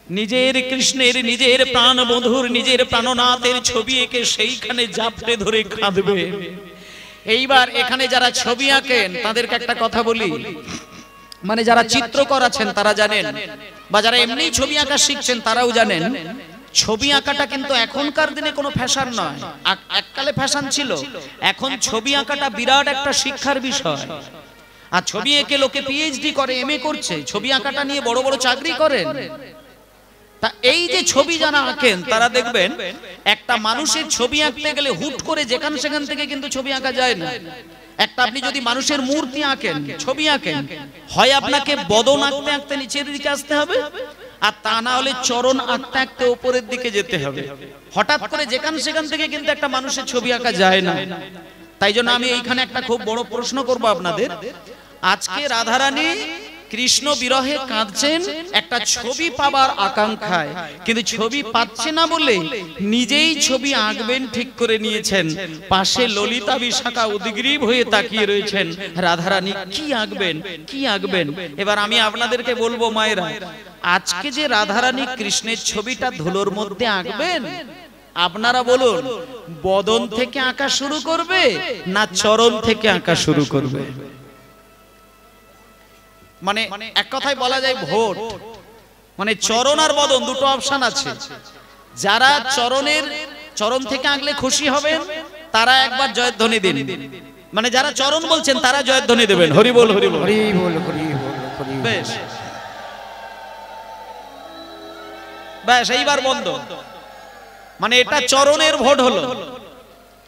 নিজের কৃষ্ণের, নিজের প্রাণ বন্ধুর, নিজের প্রাণনাথের ছবি এঁকে সেইখানে জাপটে ধরে কাঁদবে। এইবার এখানে যারা ছবি আঁকেন তাদেরকে একটা কথা বলি, মানে যারা চিত্রকর আছেন তারা জানেন, বা যারা এমনি ছবি আঁকা শিখছেন তারাও জানেন, ছবি আঁকাটা কিন্তু এখনকার দিনে কোনো ফ্যাশন নয়, এককালে ফ্যাশন ছিল। এখন ছবি আঁকাটা বিরাট একটা শিক্ষার বিষয়। আর ছবি এঁকে লোকে পিএইচডি করে, এমএ করছে, ছবি আঁকাটা নিয়ে বড় বড় চাকরি করেন। তা এই যে ছবি যারা আঁকেন তারা দেখবেন, একটা মানুষের ছবি আঁকতে গেলে হুট করে যেখান সেখান থেকে কিন্তু ছবি আঁকা যায় না। একটা আপনি যদি মানুষের মূর্তি আঁকেন, ছবি আঁকেন, হয় আপনাকে বদন আঁকতে আঁকতে নিচের দিকে আসতে হবে, আর তা না হলে চরণ আঁকতে আঁকতে উপরের দিকে যেতে হবে। হঠাৎ করে যেখান সেখান থেকে কিন্তু একটা মানুষের ছবি আঁকা যায় না। তাই জন্য আমি এইখানে একটা খুব বড় প্রশ্ন করব আপনাদের। আজকে রাধারানী কৃষ্ণ বিরহে কাঁদছেন একটা ছবি পাবার আকাঙ্ক্ষায়, কিন্তু ছবি পাচ্ছে না বলে নিজেই ছবি আঁকবেন ঠিক করে নিয়েছেন। পাশে ললিতা বিশাখা উদ্গ্রীব হয়ে তাকিয়ে রয়েছেন, রাধারানী কি আঁকবেন, কি আঁকবেন? এবার আমি আপনাদেরকে বলবো মায়েরা, আজকে যে রাধারানী কৃষ্ণের ছবিটা ধুলোর মধ্যে আঁকবেন, আপনারা বলুন, বদন থেকে আঁকা শুরু করবে না চরণ থেকে আঁকা শুরু করবে? মানে এক কথায় বলা যায় ভোট, মানে চরণ আর বদন দুটো অপশন আছে। যারা চরণ থেকে আঁকলে খুশি হবেন তারা একবার জয়ধ্বনি দিন, মানে যারা চরণ বলছেন তারা জয়ধ্বনি দেবেন, হরি বল হরি বল হরি বল হরি বল হরি বল। বেশ বেশ, এইবার বন্ধ, মানে এটা চরণের ভোট হলো।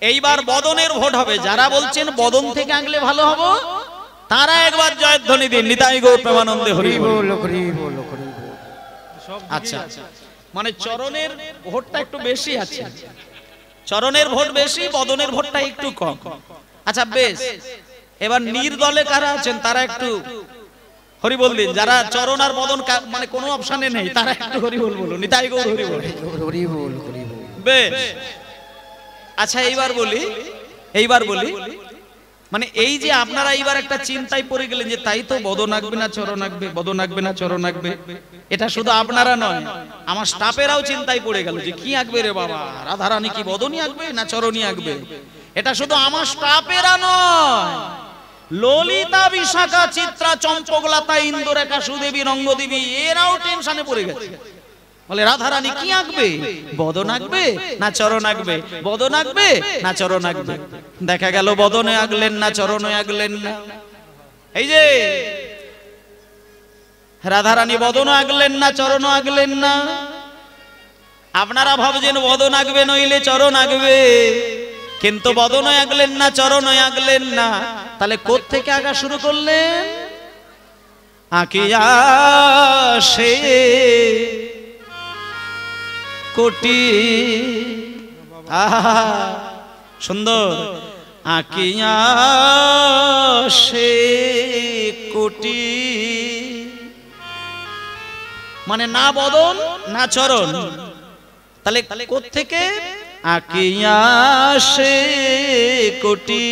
এইবার বদনের ভোট হবে। যারা বলছেন বদন থেকে আঁকলে ভালো হবে তারা একবার জয়ধ্বনি দিন, নিতাই গৌর প্রেমানন্দে হরি বল হরি বল হরি বল। আচ্ছা, মানে চরণের ভোটটা একটু বেশি আছে, চরণের ভোট বেশি, বদনের ভোটটা একটু কম। আচ্ছা বেশ, এবার নির্দলে কারা আছেন তারা একটু হরি বল দিন। যারা চরণ আর বদন মানে কোনো অপশনে নেই তারা একটু হরি বল বলুন। নিতাই গৌর হরি বল। হরি বল, হরি বল। বেশ, আচ্ছা এইবার বলি মানে এই যে আপনারা এইবার একটা চিন্তায় পড়ে গেলেন যে তাই তো বদন আঁকবে না চরণ আঁকবে, বদন আঁকবে না চরণ আঁকবে। এটা শুধু আপনারা নয়, আমার স্টাফেরাও চিন্তায় পড়ে গেল যে কি আঁকবে রে বাবা, রাধারানী কি বদনই আঁকবে না চরণই আঁকবে। এটা শুধু আমার স্টাফেরা নয়, ললিতা, বিশাখা, চিত্রা, চম্পকলতা, ইন্দুরেখা, সুদেবী, রঙ্গদেবী এরাও টেনশনে পড়ে গেছে। বলে রাধারানী কি আঁকবে, বদন আঁকবে না চরণ আঁকবে, বদন আঁকবে না চরণ আঁকবে। দেখা গেল বদনে আঁকলেন না, চরণে আঁকলেন না। এই যে রাধারানী বদন আঁকলেন না, চরণ আঁকলেন না। আপনারা ভাবছেন বদন আঁকবে নইলে চরণ আঁকবে, কিন্তু বদনে আঁকলেন না, চরণে আঁকলেন না। তাহলে কোত্থেকে আঁকা শুরু করলেন? আঁকিয়া সে কোটি, আহা সুন্দর। আঁকিয়া সে কোটি মানে না বদন না চরণ। তাহলে কোত্থেকে? আঁকিয়া সে কোটি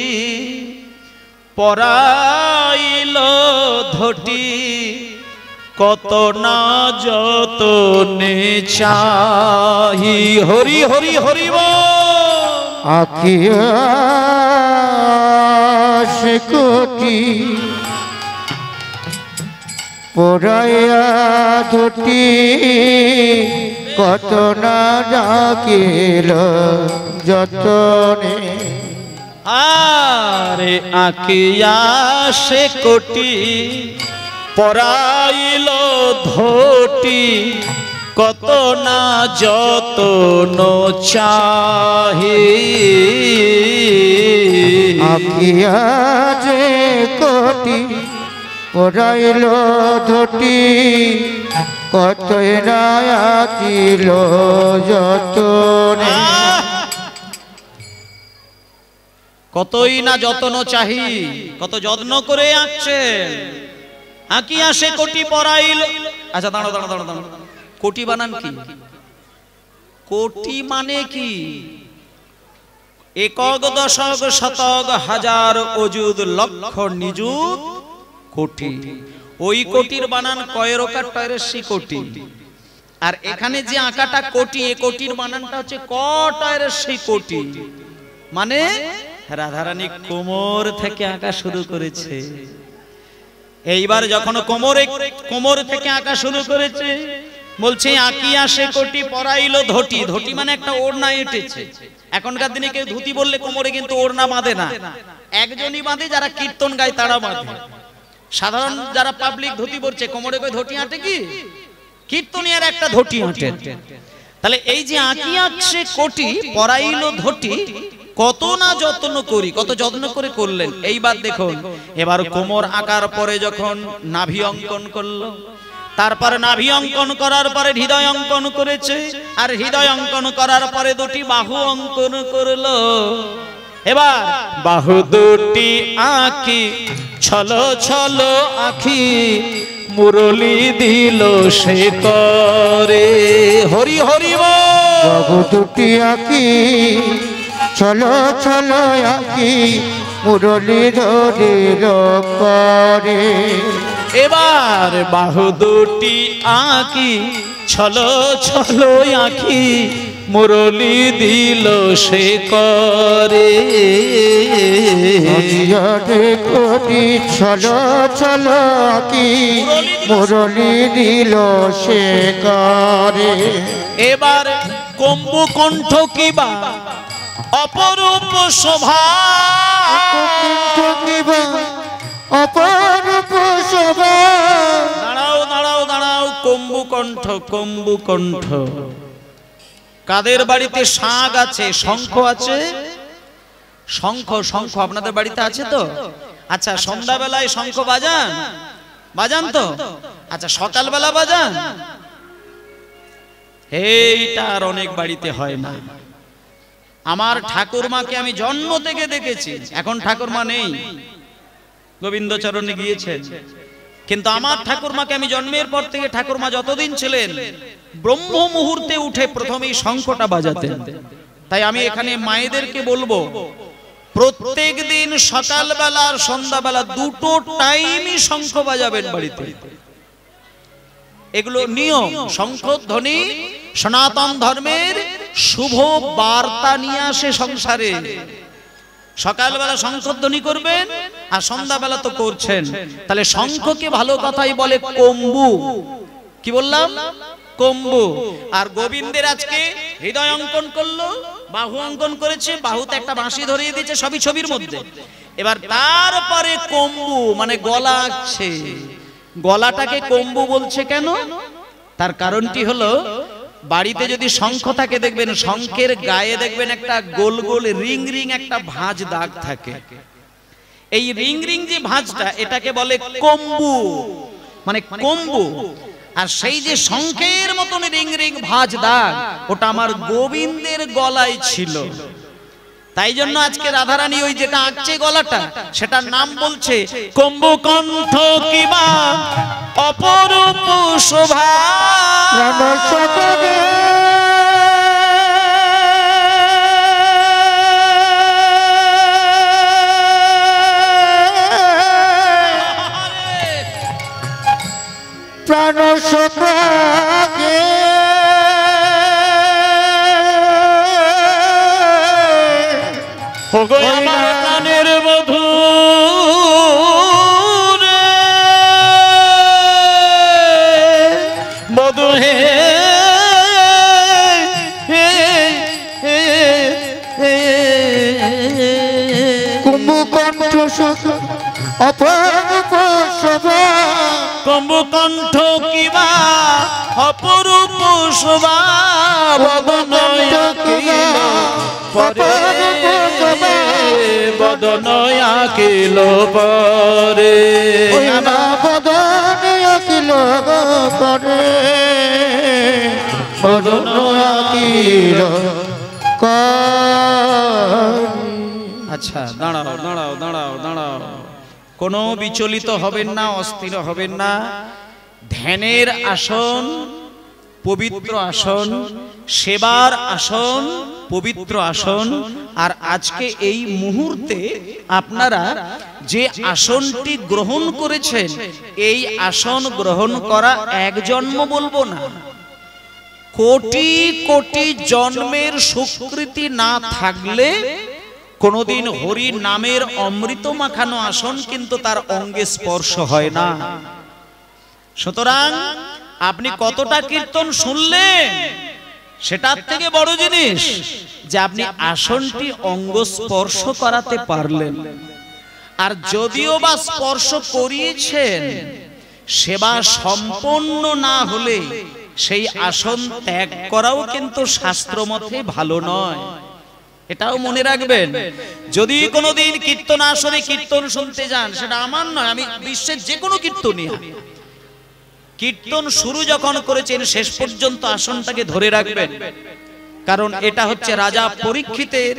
পরাইল ধটি, কত না যতনে চাহি। হরি হরি হরি বল। আঁকিয়া সে কোটি পরাইয়া ধটি, কত না ডাকিল যতনে। আরে আঁকিয়া সে কোটি পরাইল ধটি, কত না যতন চাহি। আঁকিয়া যে কোটি পরাইল ধটি, কতই না আঁকিল যতনে। কতই না যত্ন চাহি, কত যত্ন করে আঁকছেন। আঁকিয়া সে কোটি পরাইল। আচ্ছা দাঁড়াও দাঁড়াও দাঁড়াও দাঁড়াও, কোটি বানান কি? কোটি মানে কি? একক, দশক, শতক, হাজার, অযুত, লক্ষ, নিযুত, কোটি। ওই কোটির বানান কয়ের ওকার টয়ের সি কোটি। আর এখানে যে আঁকাটা কোটি, এ কোটির বানানটা হচ্ছে ক টয়ের সি কোটি। মানে রাধারানী কোমর থেকে আঁকা শুরু করেছে। এইবার যখন কোমর থেকে আঁকা শুরু করেছে, বলছে আঁকিয়া সে কোটি পরাইল ধটি। ধটি মানে একটা ওড়না এঁটেছে। এখনকার দিনে কেউ ধুতি বললে কোমরে কিন্তু ওড়না বাঁধে না, একজনই বাঁধে যারা কীর্তন গায় তারা বাঁধে। সাধারণ যারা পাবলিক ধুতি পরছে কোমরে কই ধটি আঁটে কি? কীর্তনিয়ার একটা ধটি আঁটে। তাহলে এই যে আঁকিয়া সে কোটি পরাইল ধটি, কত না যত্ন করি, কত যত্ন করে করলেন। এইবার দেখুন, এবার কোমর আঁকার পরে যখন নাভি অঙ্কন করলো, তারপরে নাভি অঙ্কন করার পরে হৃদয় অঙ্কন করেছে, আর হৃদয় অঙ্কন করার পরে দুটি বাহু অঙ্কন করলো। এবার বাহু দুটি আঁকি ছলো ছলো আঁখি, মুরলি দিল সে করে। হরি হরি বল। বাহু দুটি আঁকি ছলো ছলো আঁকি, মুরলি ধরিল করে। এবার বাহু দুটি আঁকি ছলো ছলো আঁখি, মুরলি দিল সে করে। কোটি ছলো ছলো আঁকি, মুরলি দিল সে করে। এবার কম্বু কণ্ঠ কিবা অপরূপ শোভা, অপরূপ শোভা। দাঁড়াও দাঁড়াও দাঁড়াও, কম্বু কণ্ঠ, কম্বু কণ্ঠ। কাদের বাড়িতে শাঁখ আছে, শঙ্খ আছে? শঙ্খ, শঙ্খ আপনাদের বাড়িতে আছে তো? আচ্ছা, সন্ধ্যাবেলায় শঙ্খ বাজান? বাজান তো? আচ্ছা, সকালবেলা বাজান? এইটা আর অনেক বাড়িতে হয় না। আমার ঠাকুরমাকে আমি জন্ম থেকে দেখেছি, এখন ঠাকুরমা নেই, গোবিন্দচরণে গিয়েছেন। কিন্তু আমার ঠাকুরমাকে আমি জন্মের পর থেকে ঠাকুরমা যতদিন ছিলেন ব্রহ্ম মুহূর্তে উঠে প্রথমেই শঙ্খটা বাজাতেন। তাই আমি এখানে মায়েদেরকে বলবো, প্রত্যেক দিন সকালবেলা আর সন্ধ্যাবেলা দুটো টাইমই শঙ্খ বাজাবেন বাড়িতে। এগুলো নিয়ম। শঙ্খধ্বনি সনাতন ধর্মের শুভ বার্তা নিয়ে আসে সংসারে। সকালবেলা শঙ্খধ্বনি করবেন আর সন্ধ্যাবেলা তো করছেন। তাহলে শঙ্খকে ভালো কথাই বলে কম্বু। কি বললাম? কম্বু। আর গোবিন্দের আজকে হৃদয় অঙ্কন করলো, বাহু অঙ্কন করেছে, বাহুতে একটা বাঁশি ধরিয়ে দিয়েছে, সবই ছবির মধ্যে। এবার তারপরে কম্বু মানে গলা আঁকছে। গলাটাকে কম্বু বলছে কেন? তার কারণটি হলো, বাড়িতে যদি শঙ্খ থাকে দেখবেন শঙ্খের গায়ে দেখবেন একটা গোল গোল রিং রিং একটা ভাঁজ দাগ থাকে। এই রিং রিং যে ভাঁজটা, এটাকে বলে কম্বু, মানে কম্বু। আর সেই যে শঙ্খের মতন রিং রিং ভাঁজ দাগ, ওটা আমার গোবিন্দের গলায় ছিল। তাই জন্য আজকে রাধারানী ওই যেটা আঁকছে গলাটা, সেটার নাম বলছে কম্বু কণ্ঠ কিবা অপরূপ শোভা। প্রাণ সখাকে প্রাণের বধূ বধূ হে কুম্ভকণ্ঠ সখা অপরূপ শোভা। কম্বকণ্ঠ কিবা অপরূপ শোভা। বদনয় আঁকিল পরে, বদনয় আঁকিল পরে, বদনয় আঁকিল। আচ্ছা, দাঁড়াও দাঁড়াও দাঁড়াও দাঁড়াও, কোনো বিচলিত হবেন না, অস্থির হবেন না। ধ্যানের আসন পবিত্র আসন, সেবার আসন পবিত্র আসন। আর আজকে এই মুহূর্তে আপনারা যে আসনটি গ্রহণ করেছেন, এই আসন গ্রহণ করা এক জন্ম বলবো না, কোটি কোটি জন্মের সুকৃতি না থাকলে কোনদিন হরি নামের অমৃত মাখানো আসন কিন্তু তার অঙ্গে স্পর্শ হয় না। সুতরাং আপনি কতটা কীর্তন শুনলেন, সেটার থেকে বড় জিনিস যে আপনি আসনটি অঙ্গ স্পর্শ করাতে পারলেন। আর যদিও বা স্পর্শ করিয়েছেন, সেবা সম্পন্ন না হলে সেই আসন ত্যাগ করাও কিন্তু শাস্ত্রমতে ভালো নয়। এটাও মনে রাখবেন। যদি কোনোদিন কীর্তন আসনে কীর্তন শুনতে যান, সেটা আমার নয়, আমি বিশ্বের যে কোনো কীর্তনীয়, কীর্তন শুরু যখন করেছেন শেষ পর্যন্ত আসনটাকে ধরে রাখবেন। কারণ এটা হচ্ছে রাজা পরীক্ষিতের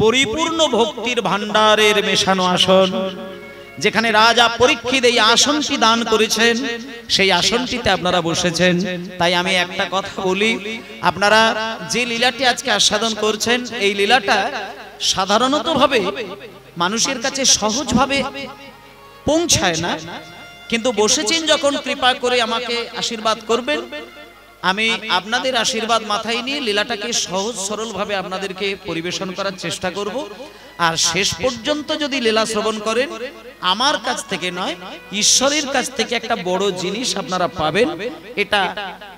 পরিপূর্ণ ভক্তির ভান্ডারের মেশানো আসন। যেখানে রাজা পরীক্ষিত এই আসনটি দান করেছেন, সেই আসনটিতে আপনারা বসেছেন। তাই আমি একটা কথা বলি, আপনারা যে লীলাটি আজকে আস্বাদন করছেন, এই লীলাটা সাধারণত ভাবে মানুষের কাছে সহজভাবে পৌঁছায় না, কিন্তু বসেছেন যখন কৃপা করে আমাকে আশীর্বাদ করবেন। আমি আপনাদের আশীর্বাদ মাথায় নিয়ে লীলাটাকে সহজ সরল ভাবে আপনাদেরকে পরিবেশন করার চেষ্টা করব। আর শেষ পর্যন্ত যদি লীলা শ্রবণ করেন, আমার কাছ থেকে নয়, ঈশ্বরের কাছ থেকে একটা বড় জিনিস আপনারা পাবেন। এটা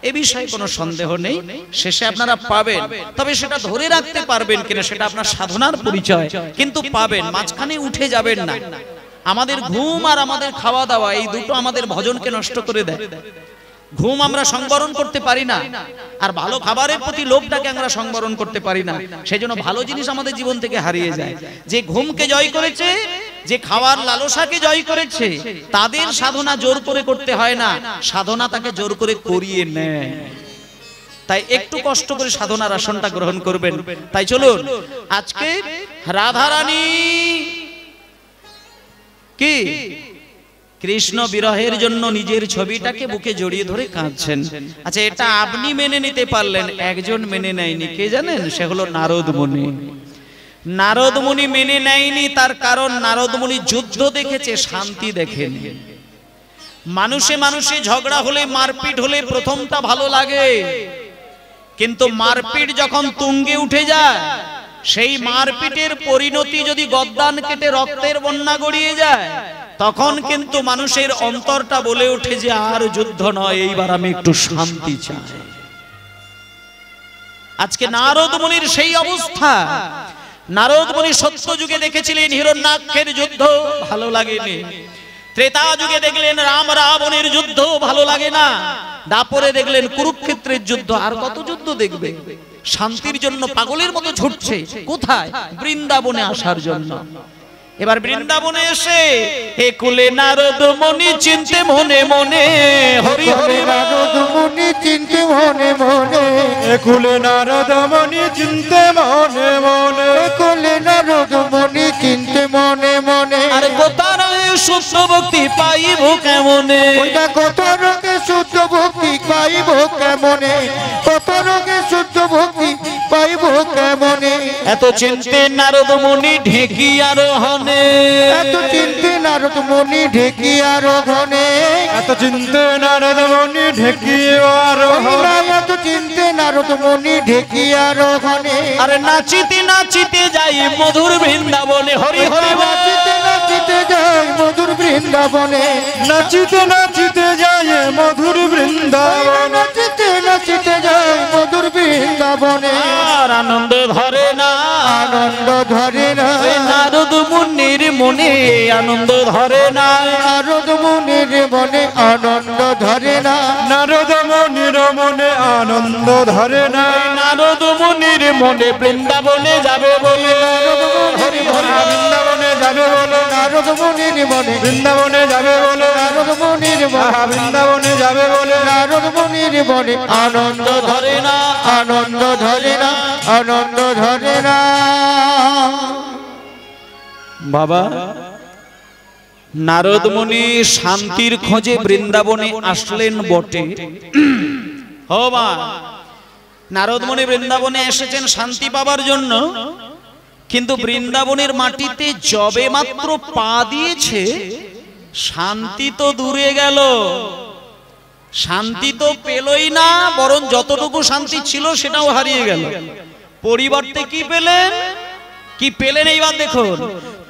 এ বিষয়ে কোনো সন্দেহ নেই, শেষে আপনারা পাবেন। তবে সেটা ধরে রাখতে পারবেন কিনা সেটা আপনার সাধনার পরিচয়, কিন্তু পাবেন, মাঝখানে উঠে যাবেন না। আমাদের ঘুম আর আমাদের খাওয়া দাওয়া, এই দুটো আমাদের ভজনকে নষ্ট করে দেয়। ঘুম আমরা সংবরণ করতে পারি না, আর ভালো খাবারের প্রতি লোভটাকে আমরা সংবরণ করতে পারি না। সেই জন্য ভালো জিনিস আমাদের জীবন থেকে হারিয়ে যায়। যে ঘুমকে জয় করেছে, যে খাওয়ার লালসাকে জয় করেছে, তাদের সাধনা জোর করে করতে হয় না, সাধনা তাকে জোর করে করিয়ে নেয়। তাই একটু কষ্ট করে সাধনার আসনটা গ্রহণ করবেন। তাই চলুন আজকে রাধারানী কি কৃষ্ণ বিরহের জন্য নিজের ছবিটাকে বুকে জড়িয়ে ধরে কাঁদছেন। আচ্ছা, এটা আপনি মেনে নিতে পারলেন, একজন মেনে নেয়নি, কে জানেন? সে হলো নারদ মুনি। নারদ মুনি মেনে নেয়নি, তার কারণ নারদ মুনি যুদ্ধ দেখেছে, শান্তি দেখেনি। মানুষে মানুষে ঝগড়া হলে, মারপিট হলে প্রথমটা ভালো লাগে, কিন্তু মারপিট যখন তুঙ্গে উঠে যায়, সেই মারপিটের পরিণতি যদি গদ্দান কেটে রক্তের বন্যা গড়িয়ে যায়, তখন কিন্তু মানুষের অন্তরটা বলে ওঠে যে আর যুদ্ধ নয়, এইবার আমি একটু শান্তি চাই। আজকে নারদ মুনির সেই অবস্থা। নারদ মুনি সত্য যুগে দেখেছিলেন হিরণ্যাক্ষের যুদ্ধ, ভালো লাগেনি। ত্রেতা যুগে দেখলেন রাম রাবণের যুদ্ধ, ভালো লাগে না। দাপরে দেখলেন কুরুক্ষেত্রের যুদ্ধ, আর কত যুদ্ধ দেখবে? শান্তির জন্য পাগলের মতো ছুটছে, কোথায়? বৃন্দাবনে আসার জন্য। এবার বৃন্দাবনে এসে হে কুলে নারদ মুনি চিনতে মনে মনে, হরি হরি নারদ মুনি চিনতে মনে মনে, কুলে নারদ মুনি চিনতে মনে মনে, কুলে নারদ মুনি চিনতে মনে মনে। আর কোথায় শুদ্ধ ভক্তি পাইব কেমনে? কত রোগে শুদ্ধ ভক্তি পাইব কেমনে? কত রোগে শুদ্ধ ভক্তি পাইব কেমনে? এত চিনতে নারদ মুনি ঢেকি আরোহণে, এত চিনতে নারদ মুনি ঢেকি আরোহণে, এত চিনতে নারদ মুনি ঢেকি আরোহণে, এত চিনতে নারদ মুনি ঢেকি আরোহণে। আরে নাচিতে নাচিতে যাই মধুর বৃন্দাবনে, হরি হরি নাচিতে নাচিতে যাই মধুর বৃন্দাবনে, নাচিতে নাচিতে যায় মধুর বৃন্দাবনে, নাচিতে নাচিতে যাই মধুর বৃন্দাবনে। আর আনন্দ ধরে না, আনন্দ ধরে না, নারদ মুনির মনে আনন্দ ধরে না, নারদ মুনির মনে আনন্দ ধরে না, নারদ মুনির মনে আনন্দ ধরে না, নারদ মুনির মনে বৃন্দাবনে যাবে বলে, হরি হরি বৃন্দাবনে যাবে বলে, নারদ মুনির মনে বৃন্দাবনে যাবে বলে, নারদ মুনির মনে বৃন্দাবনে যাবে বলে, নারদ মুনির মনে আনন্দ ধরে না, আনন্দ ধরে না, আনন্দ ধরে না। বাবা নারদ মুনি শান্তির খোঁজে বৃন্দাবনে আসলেন বটে। ও মা, নারদ মুনি বৃন্দাবনে এসেছেন শান্তি পাবার জন্য, কিন্তু বৃন্দাবনের মাটিতে যবে মাত্র পা দিয়েছে, শান্তি তো দূরে গেল, শান্তি তো পেলই না, বরং যতটুকু শান্তি ছিল সেটাও হারিয়ে গেল। পরিবর্তে কি পেলেন? কি পেলেন এইবার দেখুন।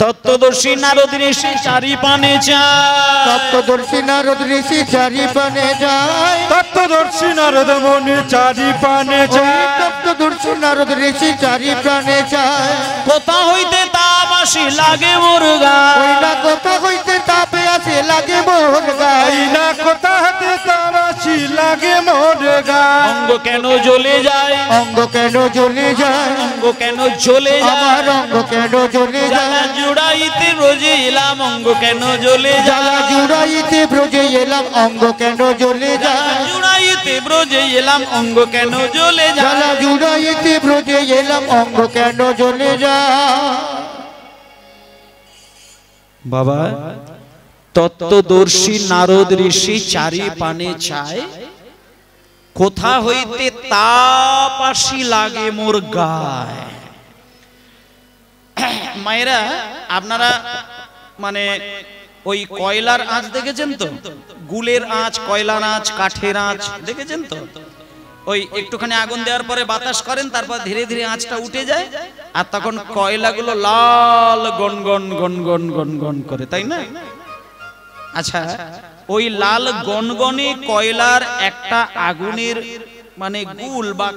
তত্ত্বদর্শী নারদ ঋষি চারি পানে যায়, তত্ত্বদর্শী নারদ ঋষি চারি পানে যায়, তত্ত্বদর্শী নারদ মুনি চারি পানে যায়, তত্ত্বদর্শী নারদ ঋষি চারি প্রাণে যায়। কোথা হইতে তাপ আসি লাগে মোর ওই না গায়, কোথা হইতে তাপে আসে লাগে মোর গায়, এই না কোথা হাতে তারাশি লাগে মোর গায়, অঙ্গ কেন জ্বলে যায়, অঙ্গ কেন জ্বলে যায়, অঙ্গ কেন জ্বলে আমার যায়, অঙ্গ কেন জ্বলে জ্বালা যায়, জুড়াইতে রোজে এলাম অঙ্গ কেন জ্বলে জ্বালা যায়, জুড়াইতে ব্রজে এলাম অঙ্গ কেন জ্বলে যায়, জুড়াইতে ব্রজে এলাম অঙ্গ কেন জ্বলে যায়, জ্বালা জুড়াইতে ব্রজে এলাম অঙ্গ কেন জ্বলে যায়। বাবা তত্ত্বদর্শী নারদ ঋষি চারি পানে চায়, কোথা হইতে তাপ আসি লাগে মোর গায়। মায়েরা আপনারা মানে ওই কয়লার আঁচ দেখেছেন তো? গুলের আঁচ, কয়লার আঁচ, কাঠের আঁচ দেখেছেন তো? ওই একটুখানি আগুন দেওয়ার পরে বাতাস করেন, তারপর ধীরে ধীরে আঁচটা উঠে যায়, আর তখন কয়লাগুলো লাল গনগন গনগন গনগন করে, তাই না? আচ্ছা, ওই লাল গনগনে কয়লার একটা আগুনের মানে গুল বা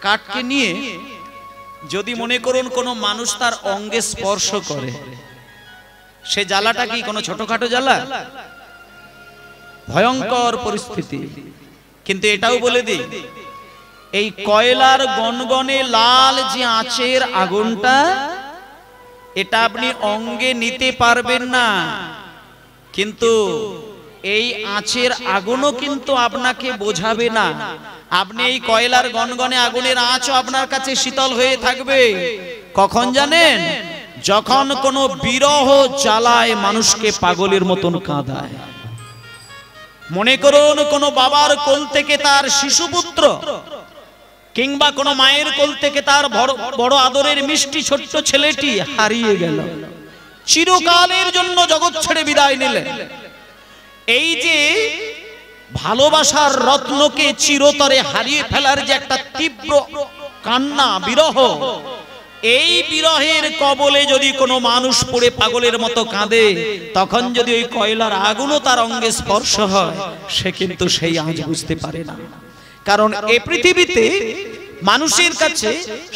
কাঠকে নিয়ে যদি মনে করুন কোনো মানুষ তার অঙ্গে স্পর্শ করে, সে জ্বালাটা কি কোনো ছোটখাটো জ্বালা? ভয়ঙ্কর পরিস্থিতি। কিন্তু এটাও বলে দিই, এই কয়লার গনগনে লাল যে আঁচের আগুনটা, এটা আপনি অঙ্গে নিতে পারবেন না, কিন্তু এই আঁচের আগুনও কিন্তু আপনাকে বোঝাবে না। আপনি এই কয়লার গনগনে আগুনের আঁচও আপনার কাছে শীতল হয়ে থাকবে। কখন জানেন? যখন কোনো বিরহ জ্বালায় মানুষকে পাগলের মতন কাঁদায়। মনে করুন কোনো বাবার কোল থেকে তার শিশুপুত্র কিংবা কোনো মায়ের কোল থেকে তার বড় আদরের মিষ্টি ছোট্ট ছেলেটি হারিয়ে গেল, চিরকালের জন্য জগৎ ছেড়ে বিদায় নিলেন। এই যে ভালোবাসার রত্নকে চিরতরে হারিয়ে ফেলার যে একটা তীব্র কান্না, বিরহ, এই বিরহের কবলে যদি কোনো মানুষ পড়ে পাগলের মতো কাঁদে, তখন যদি ওই কয়লার আগুনও তার অঙ্গে স্পর্শ হয়, সে কিন্তু সেই আজ বুঝতে পারে না। কারণ এই পৃথিবীতে মানুষের কাছে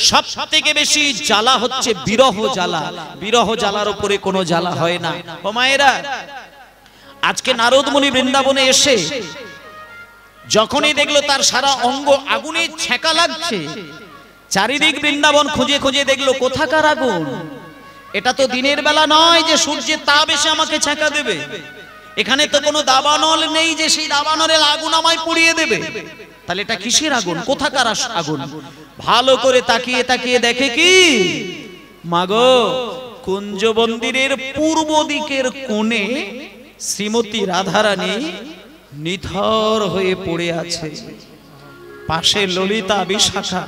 সবথেকে বেশি জ্বালা হচ্ছে বিরহ জ্বালা। বিরহ জ্বালার উপরে কোনো জ্বালা হয় না। ও মায়েরা, আজকে নারদ মুনি বৃন্দাবনে এসে যখনই দেখলো তার সারা অঙ্গ আগুনে ছ্যাঁকা লাগছে, চারিদিক বৃন্দাবন খুঁজে খুঁজে দেখলো কোথাকার আগুন। এটা তো দিনের বেলা নয় যে সূর্যের তাপ এসে আমাকে ছ্যাঁকা দেবে, এখানে তো কোনো দাবানল নেই যে সেই দাবানলের আগুন আমায় পুড়িয়ে দেবে। তাহলে এটা কিসের আগুন, কোথাকার আগুন? ভালো করে তাকিয়ে তাকিয়ে দেখে কি, মাগো, কুঞ্জ মন্দিরের পূর্ব দিকের কোণে শ্রীমতী রাধারানী নিথর হয়ে পড়ে আছে, পাশে ললিতা বিশাখা।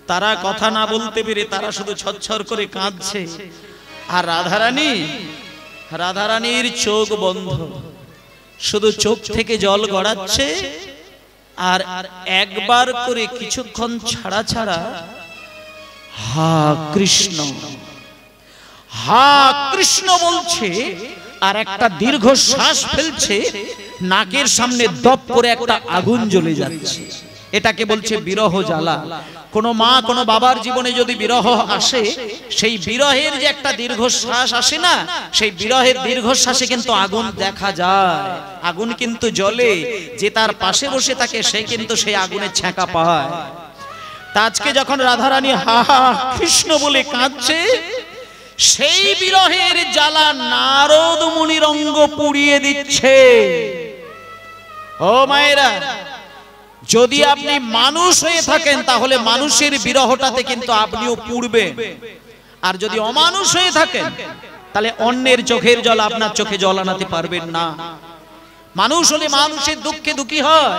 তারা কথা না বলতে পেরে তারা শুধু ছচ্ছর করে কাঁদছে, আর রাধারানীর চোখ বন্ধ, শুধু চোখ থেকে জল গড়াচ্ছে, আর একবার করে কিছুক্ষণ ছাড়া ছাড়া হা কৃষ্ণ, হা কৃষ্ণ বলছে, আর একটা দীর্ঘ শ্বাস ফেলছে, নাকের সামনে দপ করে একটা আগুন জ্বলে যাচ্ছে। এটাকে বলছে বিরহ জ্বালা। কোনো মা কোনো বাবার জীবনে যদি বিরহ আসে, সেই বিরহের যে একটা দীর্ঘশ্বাস আসে না, সেই বিরহের দীর্ঘশ্বাসে কিন্তু আগুন দেখা যায়, আগুন কিন্তু জ্বলে। যে তার পাশে বসে থাকে সে কিন্তু সেই আগুনের ছ্যাঁকা পায়। তা আজকে যখন রাধারানী হা হা কৃষ্ণ বলে কাঁদছে, সেই বিরহের জ্বালা নারদ মুনির অঙ্গ পুড়িয়ে দিচ্ছে। ও মায়েরা, যদি আপনি মানুষ হয়ে থাকেন তাহলে মানুষের বিরহটাতে কিন্তু আপনিও পুড়বেন, আর যদি অমানুষ হয়ে থাকেন তাহলে অন্যের চোখের জল আপনার চোখে জল আনাতে পারবেন না। মানুষ হলে মানুষের দুঃখে দুঃখী হয়,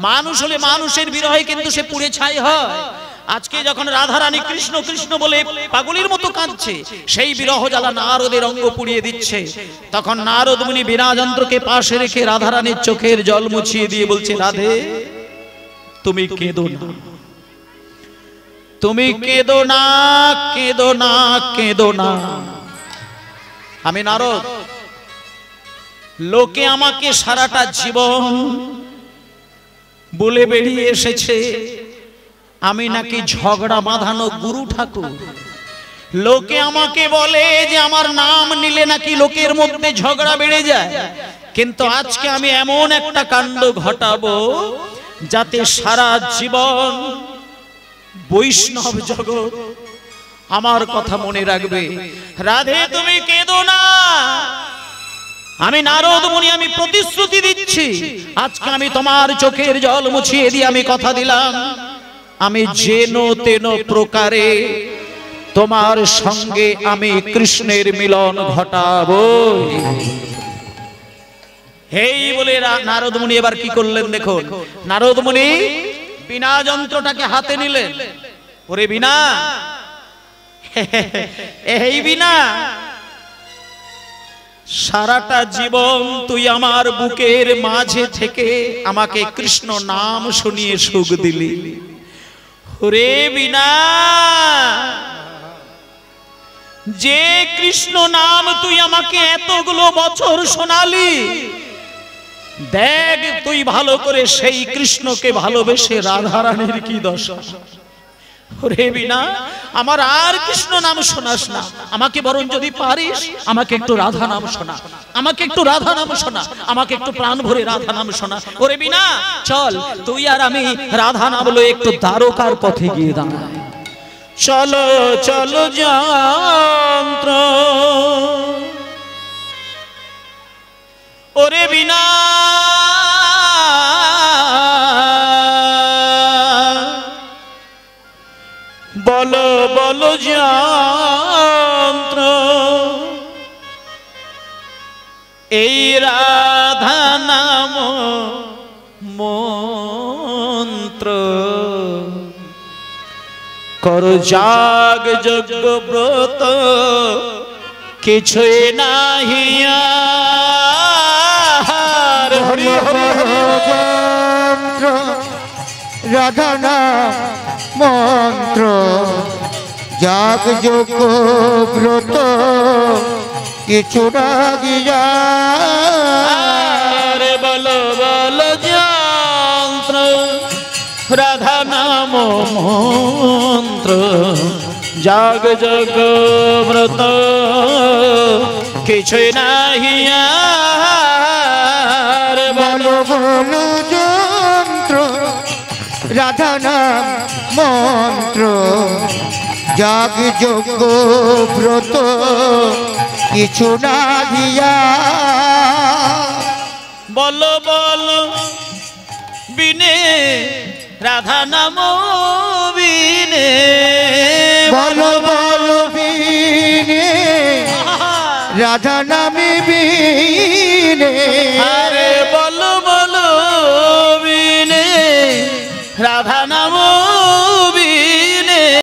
মানুষ হলে মানুষের বিরহে কিন্তু সে পুড়ে ছাই হয়। আজকে যখন রাধারানী কৃষ্ণ কৃষ্ণ বলে পাগলের মতো কাঁদছে, সেই বিরহ জ্বালা নারদের অঙ্গ পুড়িয়ে দিচ্ছে। তখন নারদ মুনি বিনা যন্ত্রকে পাশে রেখে রাধারানীর চোখের জল মুছিয়ে দিয়ে বলছে, রাধে, তুমি কেঁদো না, তুমি কেঁদো না, কেঁদো না, কেঁদো না। আমি নারদ, লোকে আমাকে সারাটা জীবন বলে বেরিয়ে এসেছে আমি নাকি ঝগড়া বাঁধানো গুরু ঠাকুর। লোকে আমাকে বলে যে আমার নাম নিলে নাকি লোকের মধ্যে ঝগড়া বেড়ে যায়। কিন্তু আজকে আমি এমন একটা কাণ্ড ঘটাবো যাতে সারা জীবন বৈষ্ণব জগৎ আমার কথা মনে রাখবে। রাধে, তুমি কেঁদো না। আমি নারদ মুনি, আমি প্রতিশ্রুতি দিচ্ছি, আজকে আমি তোমার চোখের জল মুছিয়ে দিয়ে আমি কথা দিলাম, আমি যেন তেন প্রকারে তোমার সঙ্গে আমি কৃষ্ণের মিলন ঘটাবো। এই বলে নারদ মুনি এবার কি করলেন দেখুন। নারদ মুনি বীণা যন্ত্রটাকে হাতে নিলেন। ওরে বীণা, এই বীণা, সারাটা জীবন তুই আমার বুকের মাঝে থেকে আমাকে কৃষ্ণ নাম শুনিয়ে সুখ দিলি। ওরে বীণা, যে কৃষ্ণ নাম তুই আমাকে এতগুলো বছর শোনালি, দেখ তুই ভালো করে সেই কৃষ্ণকে ভালোবেসে রাধারানীর কি দশা। ওরে বীণা, আমার আর কৃষ্ণ নাম শোনাস না, আমাকে বরং যদি পারিস আমাকে একটু রাধা নাম শোনা, আমাকে একটু রাধা নাম শোনা, আমাকে একটু প্রাণ ভরে রাধা নাম শোনা। ওরে বীণা, চল তুই আর আমি রাধা নাম বলে একটু দ্বারকার পথে গিয়ে দাঁড়াই। চলো চলো যন্ত্র, ওরে বীণা, বলো বলো যন্ত্র, এই রাধা নাম কর যাগ যজ্ঞ ব্রত কিছুই নাহি আর। হরি হরি যন্ত্র রাধা নাম মন্ত্র যাগ যোগ্য ব্রত কিছু না গিয়া রে বল বল যন্ত্র রাধা নাম মন্ত্র যাগ যজ্ঞ ব্রত কিছুই নাহি আর। বল বল যন্ত্র রাধা নাম মন্ত্র যাগ যোগ্য ব্রত কিছু না দিয়া বল বল বিনে রাধা নাম বিনে বল বল বিনে রাধা নামে বিনে আরে বল বল বিনে রাধা নাম